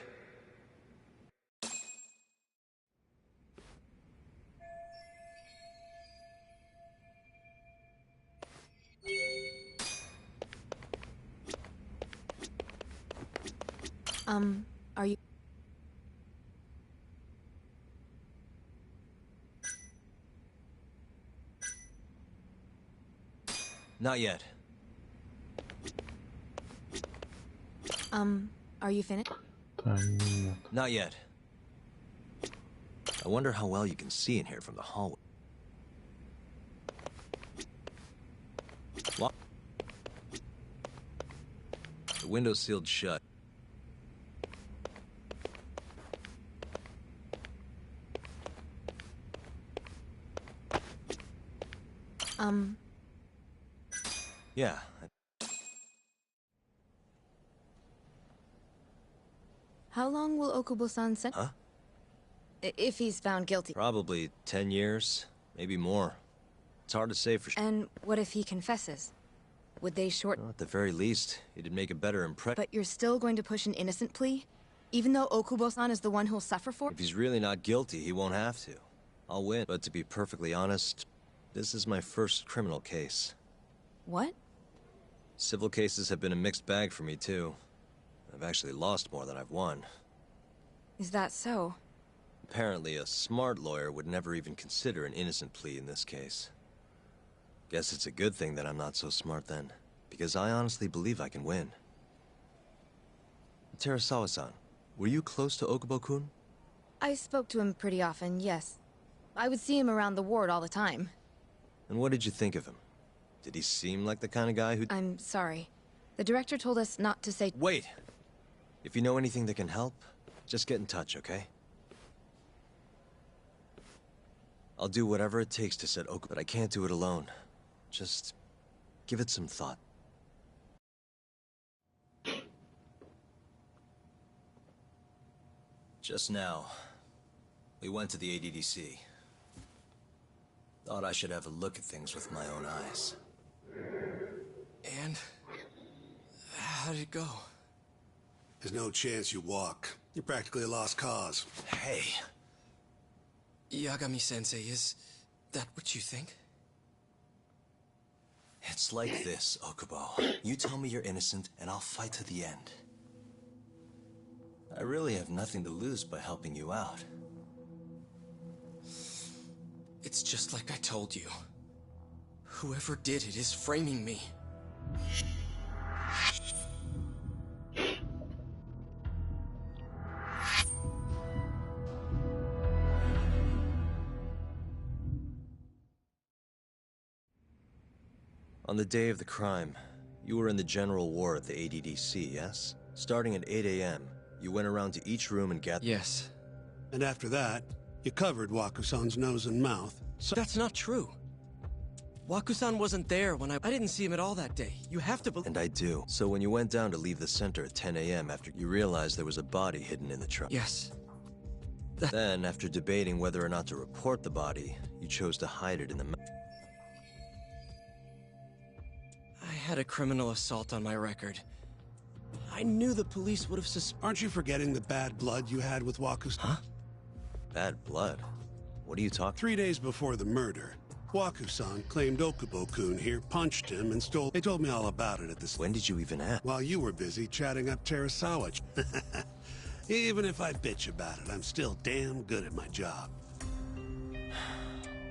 Are you... Not yet. Are you finished? Not yet. I wonder how well you can see in here from the hallway. What? The window's sealed shut. Yeah. How long will Okubo-san send? Huh? If he's found guilty. Probably 10 years, maybe more. It's hard to say for sure. And what if he confesses? Would they short... Well, at the very least, it'd make a better impression. But you're still going to push an innocent plea? Even though Okubo-san is the one who'll suffer for it? If he's really not guilty, he won't have to. I'll win. But to be perfectly honest, this is my first criminal case. What? Civil cases have been a mixed bag for me, too. I've actually lost more than I've won. Is that so? Apparently, a smart lawyer would never even consider an innocent plea in this case. Guess it's a good thing that I'm not so smart then, because I honestly believe I can win. Terasawa-san, were you close to Okubo-kun? I spoke to him pretty often, yes. I would see him around the ward all the time. And what did you think of him? Did he seem like the kind of guy who... I'm sorry. The director told us not to say... Wait! If you know anything that can help, just get in touch, okay? I'll do whatever it takes to set Okubo, but I can't do it alone. Just give it some thought. Just now, we went to the ADDC. Thought I should have a look at things with my own eyes. And? How did it go? There's no chance you walk. You're practically a lost cause. Hey. Yagami-sensei, is that what you think? It's like this, Okubo. You tell me you're innocent, and I'll fight to the end. I really have nothing to lose by helping you out. It's just like I told you. Whoever did it is framing me. On the day of the crime, you were in the general ward at the ADDC, yes? Starting at 8 a.m., you went around to each room and gathered... Yes. And after that, you covered Waku-san's nose and mouth. So that's not true. Waku-san wasn't there when I didn't see him at all that day. You have to believe... And I do. So when you went down to leave the center at 10 a.m. after you realized there was a body hidden in the truck... Yes. Then, after debating whether or not to report the body, you chose to hide it in the... I had a criminal assault on my record. I knew the police would have Aren't you forgetting the bad blood you had with Waku-san? Huh? Bad blood? What are you talking... 3 days before the murder, Waku-san claimed Okubo-kun here punched him and stole... They told me all about it at this... When did you even ask? While you were busy chatting up Terasawa. Even if I bitch about it, I'm still damn good at my job.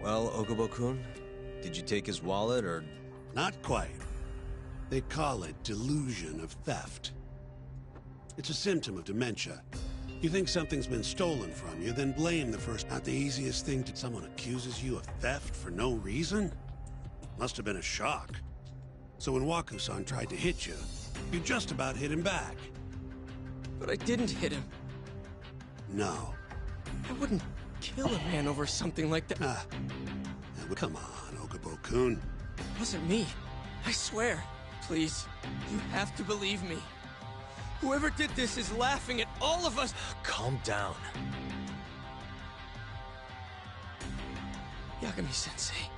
Well, Okubo-kun, did you take his wallet, or... Not quite. They call it delusion of theft. It's a symptom of dementia. You think something's been stolen from you, then blame the first... Not the easiest thing to... Someone accuses you of theft for no reason? Must have been a shock. So when Waku-san tried to hit you, you just about hit him back. But I didn't hit him. No. I wouldn't kill a man over something like that. Come on, Okubo-kun. It wasn't me. I swear. Please, you have to believe me. Whoever did this is laughing at all of us. Calm down. Yagami-sensei.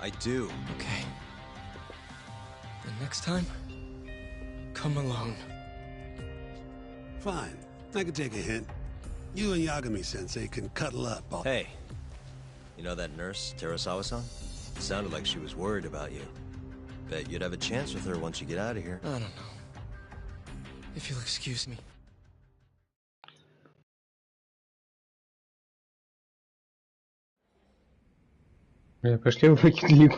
I do. Okay. The next time, come alone. Fine. I can take a hint. You and Yagami-sensei can cuddle up. Hey. You know that nurse, Terasawa-san? Sounded like she was worried about you. Bet you'd have a chance with her once you get out of here. I don't know. If you'll excuse me. Пошли в Вакидлигу.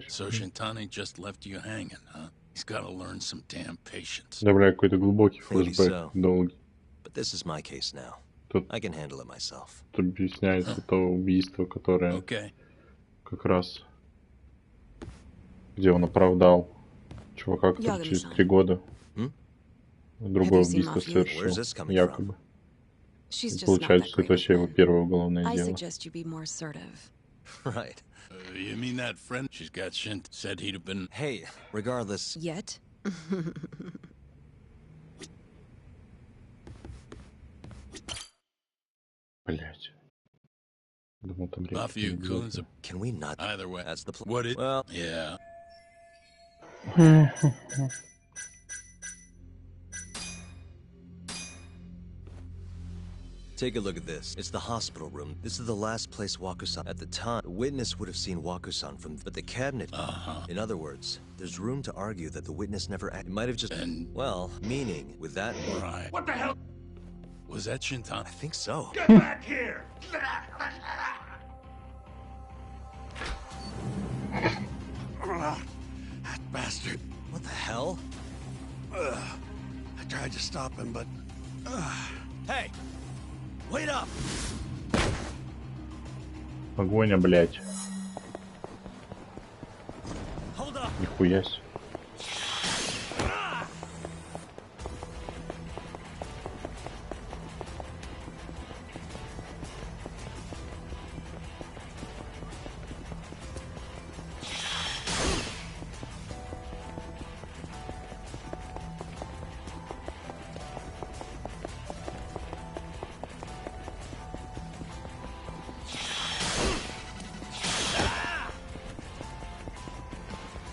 So Shintani just left you hanging, huh? He's gotta learn some damn patience. Да, бля, какой-то глубокий флешбэк, долгий. But this is my case now. I can handle it myself. Тут объясняется то убийство, которое как раз, где он оправдал чувака, который через 3 года другое убийство совершил, якобы. Получается, что это вообще его первое уголовное дело. Right. You mean that friend she's got Shint said he'd have been... Hey, regardless... Yet? Блять. Думал, там Buffy Coons. Can we not... Either way, that's the what it... Well... Yeah. Take a look at this. It's the hospital room. This is the last place Wakusan. At the time, the witness would have seen Wakusan from, but the cabinet. In other words, there's room to argue that the witness never acted. It might have just. Well, meaning with that. Right. What the hell? Was that Shintani? I think so. Get back here! That bastard. What the hell? I tried to stop him, but... Hey! Wait up! Погоня, блядь. Hold up! Нихуя себе.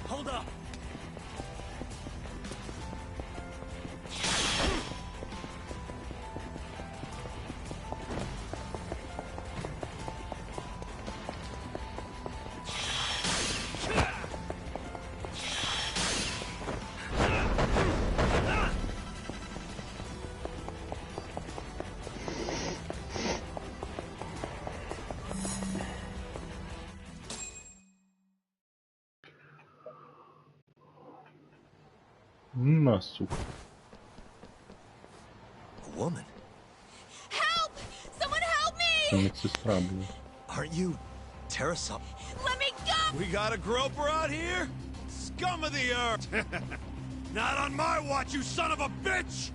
Hold up! На, сука. A woman? Help! Someone help Это me! медсестра, блядь. Aren't you Teresa? Let me go! We got a groper out here? Scum of the earth! Not on my watch, you son of a bitch!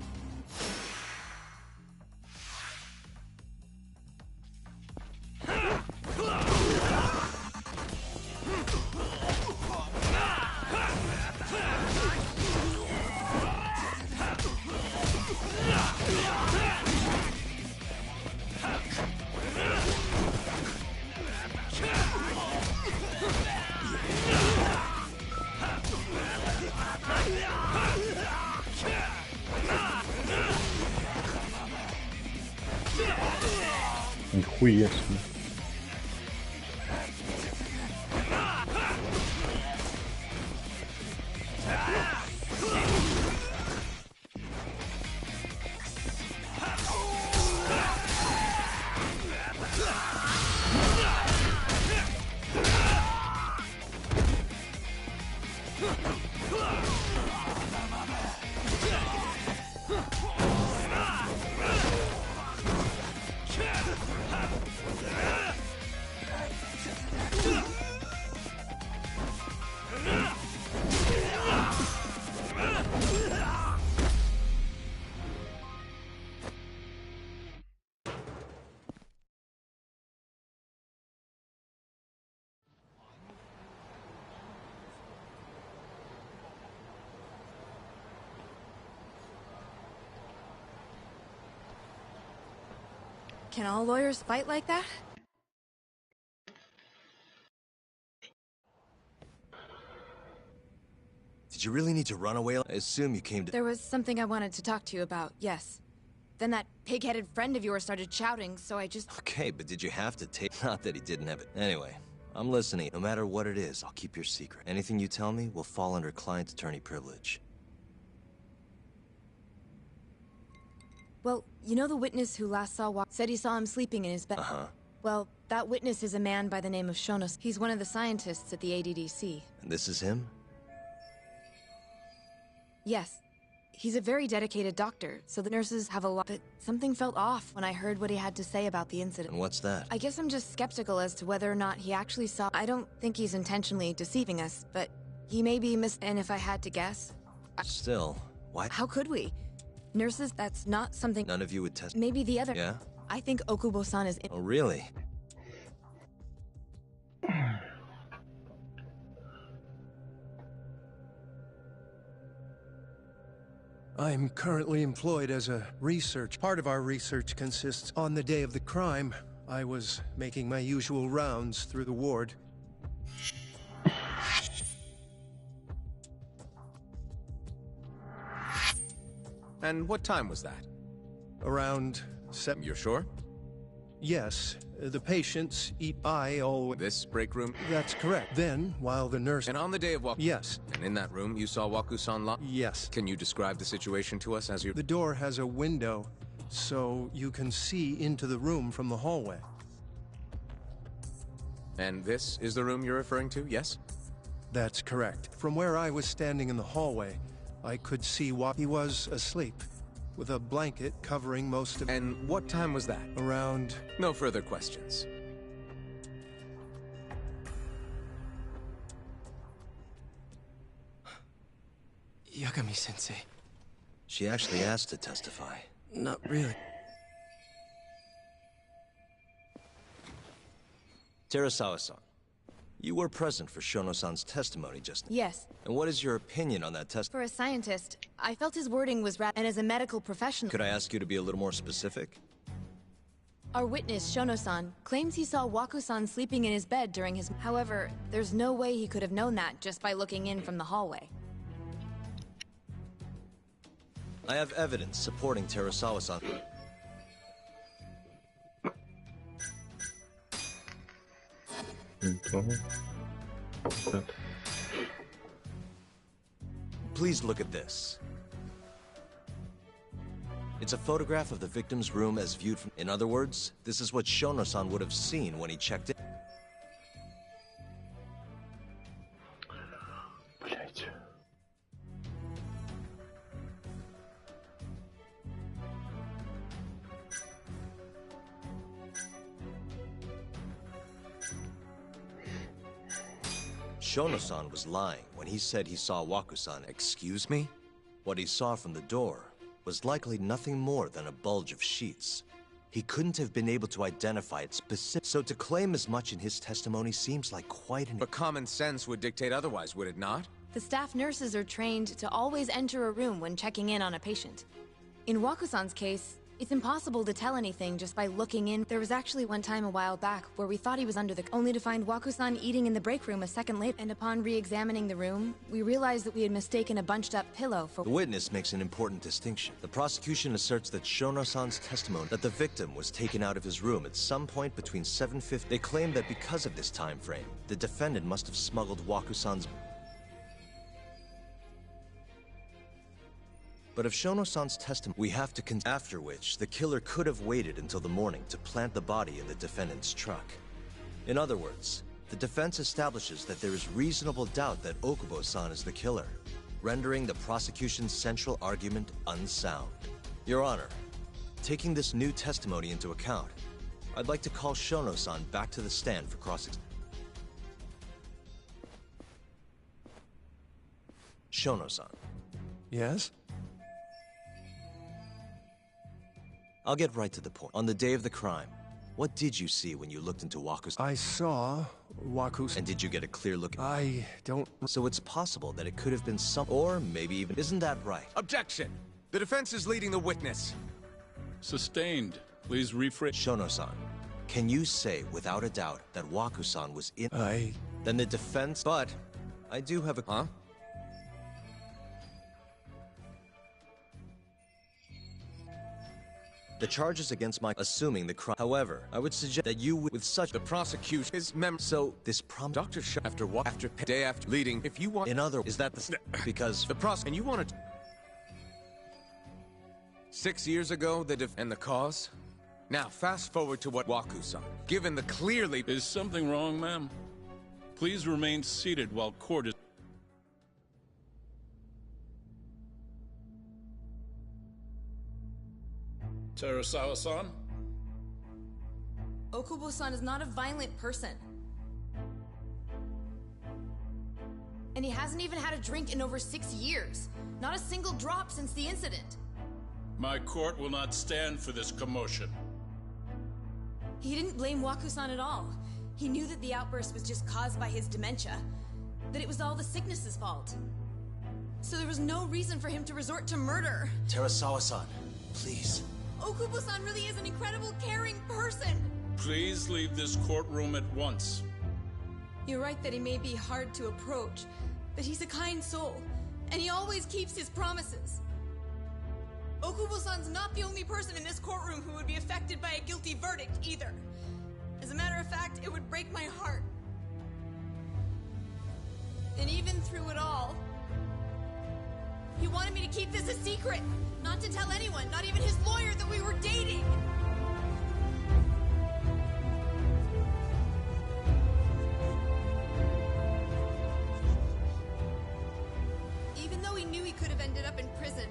Нихуя себе. Can all lawyers fight like that? Did you really need to run away? I assume you came to. There was something I wanted to talk to you about, yes. Then that pig-headed friend of yours started shouting, so I just... Okay, but did you have to take? Not that he didn't have it. Anyway, I'm listening. No matter what it is, I'll keep your secret. Anything you tell me will fall under client attorney privilege. Well, you know the witness who last saw said he saw him sleeping in his bed? Uh-huh. Well, that witness is a man by the name of Shonos. He's one of the scientists at the ADDC. And this is him? Yes. He's a very dedicated doctor, so the nurses have a lot. But something felt off when I heard what he had to say about the incident. And what's that? I guess I'm just skeptical as to whether or not he actually saw. I don't think he's intentionally deceiving us, but he may be And if I had to guess... Still, why? How could we? Nurses, that's not something... None of you would test... Maybe the other... Yeah? I think Okubo-san is... Oh, really? I'm currently employed as a research. Part of our research consists on the day of the crime. I was making my usual rounds through the ward. And what time was that? Around 7. You're sure? Yes, the patients eat. I always. This break room? That's correct. Then, while the nurse. And on the day of Yes. And in that room, you saw Waku-san locked? Yes. Can you describe the situation to us as you... The door has a window, so you can see into the room from the hallway. And this is the room you're referring to, yes? That's correct. From where I was standing in the hallway, I could see he was asleep, with a blanket covering most of. And what time was that? Around. No further questions. Yagami-sensei. She actually asked to testify. Not really. Terasawa-san, you were present for Shono-san's testimony just now. Yes. And what is your opinion on that testimony? For a scientist, I felt his wording was and as a medical professional. Could I ask you to be a little more specific? Our witness, Shono-san, claims he saw Waku-san sleeping in his bed during his... However, there's no way he could have known that just by looking in from the hallway. I have evidence supporting Terasawa-san. Please look at this. It's a photograph of the victim's room as viewed from... In other words, this is what Shono-san would have seen when he checked in. Shono-san was lying when he said he saw Waku-san. Excuse me? What he saw from the door was likely nothing more than a bulge of sheets. He couldn't have been able to identify it specifically. So to claim as much in his testimony seems like quite an... But common sense would dictate otherwise, would it not? The staff nurses are trained to always enter a room when checking in on a patient. In Waku-san's case, it's impossible to tell anything just by looking in. There was actually one time a while back where we thought he was under the... only to find Waku-san eating in the break room a second later. And upon re-examining the room, we realized that we had mistaken a bunched-up pillow for... The witness makes an important distinction. The prosecution asserts that Shono-san's testimony that the victim was taken out of his room at some point between 7:50. They claim that because of this time frame, the defendant must have smuggled Waku-san's... But if Shono-san's testimony, we have to after which the killer could have waited until the morning to plant the body in the defendant's truck. In other words, the defense establishes that there is reasonable doubt that Okubo-san is the killer, rendering the prosecution's central argument unsound. Your Honor, taking this new testimony into account, I'd like to call Shono-san back to the stand for cross-examination. Shono-san. Yes? I'll get right to the point. On the day of the crime, what did you see when you looked into Waku's... I saw Waku's... And did you get a clear look? I don't... So it's possible that it could have been some... Or maybe even... Isn't that right? Objection! The defense is leading the witness. Sustained. Please rephrase... Shono-san, can you say without a doubt that Waku-san was in... Then the defense... But I do have a... Huh? The charges against my... Assuming the crime... However, I would suggest that you with such... The prosecution is So, this Dr. Sh after what? After day after leading... If you want... In other... Is that the... Because... The and you wanted... 6 years ago, and the cause? Now, fast forward to what Waku-san. Given the clearly... Is something wrong, ma'am? Please remain seated while court is... Terasawa-san? Okubo-san is not a violent person. And he hasn't even had a drink in over 6 years. Not a single drop since the incident. My court will not stand for this commotion. He didn't blame Waku-san at all. He knew that the outburst was just caused by his dementia. That it was all the sickness's fault. So there was no reason for him to resort to murder. Terasawa-san, please. Okubo-san really is an incredible, caring person. Please leave this courtroom at once. You're right that he may be hard to approach, but he's a kind soul, and he always keeps his promises. Okubo-san's not the only person in this courtroom who would be affected by a guilty verdict, either. As a matter of fact, it would break my heart. And even through it all, he wanted me to keep this a secret, not to tell anyone, not even his lawyer, that we were dating. Even though he knew he could have ended up in prison,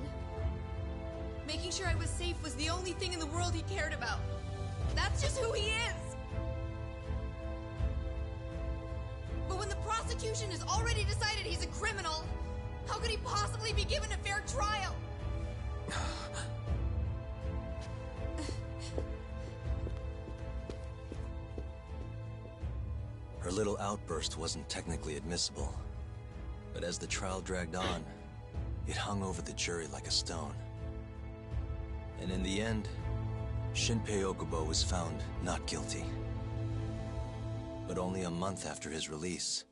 making sure I was safe was the only thing in the world he cared about. That's just who he is. But when the prosecution has already decided he's a criminal, how could he possibly be given a fair trial? Her little outburst wasn't technically admissible, but as the trial dragged on, it hung over the jury like a stone. And in the end, Shinpei Okubo was found not guilty. But only a month after his release,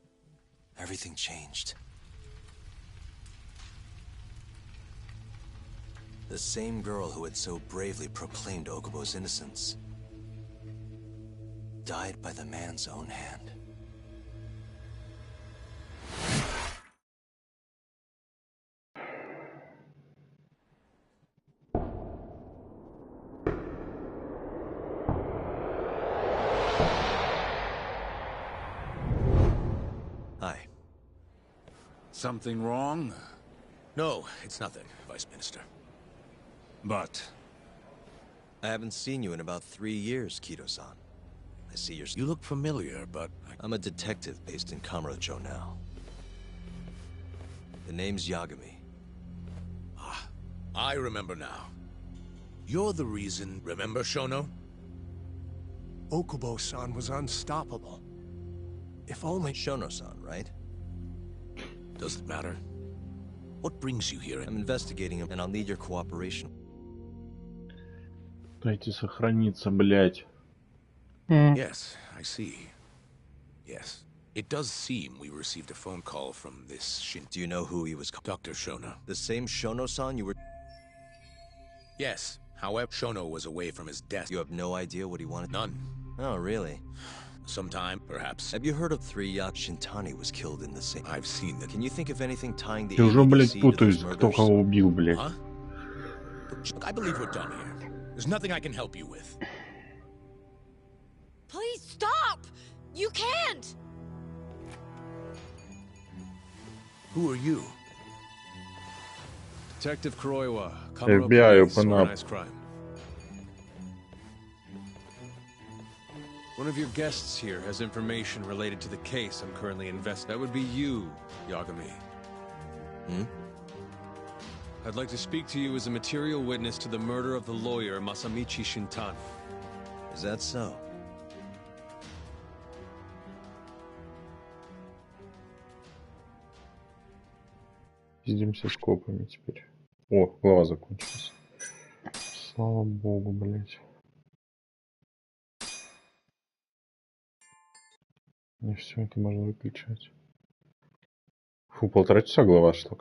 everything changed. The same girl who had so bravely proclaimed Okubo's innocence died by the man's own hand. Hi. Something wrong? No, it's nothing, Vice Minister. But... I haven't seen you in about 3 years, Kido-san. I see you're... You look familiar, but... I'm a detective based in Kamurocho now. The name's Yagami. Ah, I remember now. You're the reason... Remember, Shono? Okubo-san was unstoppable. If only... Shono-san, right? Does it matter? What brings you here? I'm investigating him, and I'll need your cooperation. Дайте сохраниться, блять. Yes, I see. Yes. It does seem we received a phone call from this Shin... Do you know who he was called? Dr. Shono. The same Shono-san you were... Yes. However, Shono was away from his desk. You have no idea what he wanted? None. Oh, really? Sometime, perhaps. Have you heard of 3 Shintani was killed in the same... I've seen that. Can you think of anything tying the Я уже, блядь, ADC to путаюсь, those кто murders? кого убил, блядь. Huh? Look, I believe we're done here. There's nothing I can help you with. Please stop! You can't! Who are you? Detective Kuroiwa, FBI, Police, open up. Organized Crime. One of your guests here has information related to the case I'm currently investigating. That would be you, Yagami. Hmm? I'd like to speak to you as a material witness to the murder of the lawyer Masamichi Shintani. Is that so? Пиздимся с копами теперь. О, глава закончилась. Слава богу, блять. И все это можно выключать. Фу, 1,5 часа глава шла,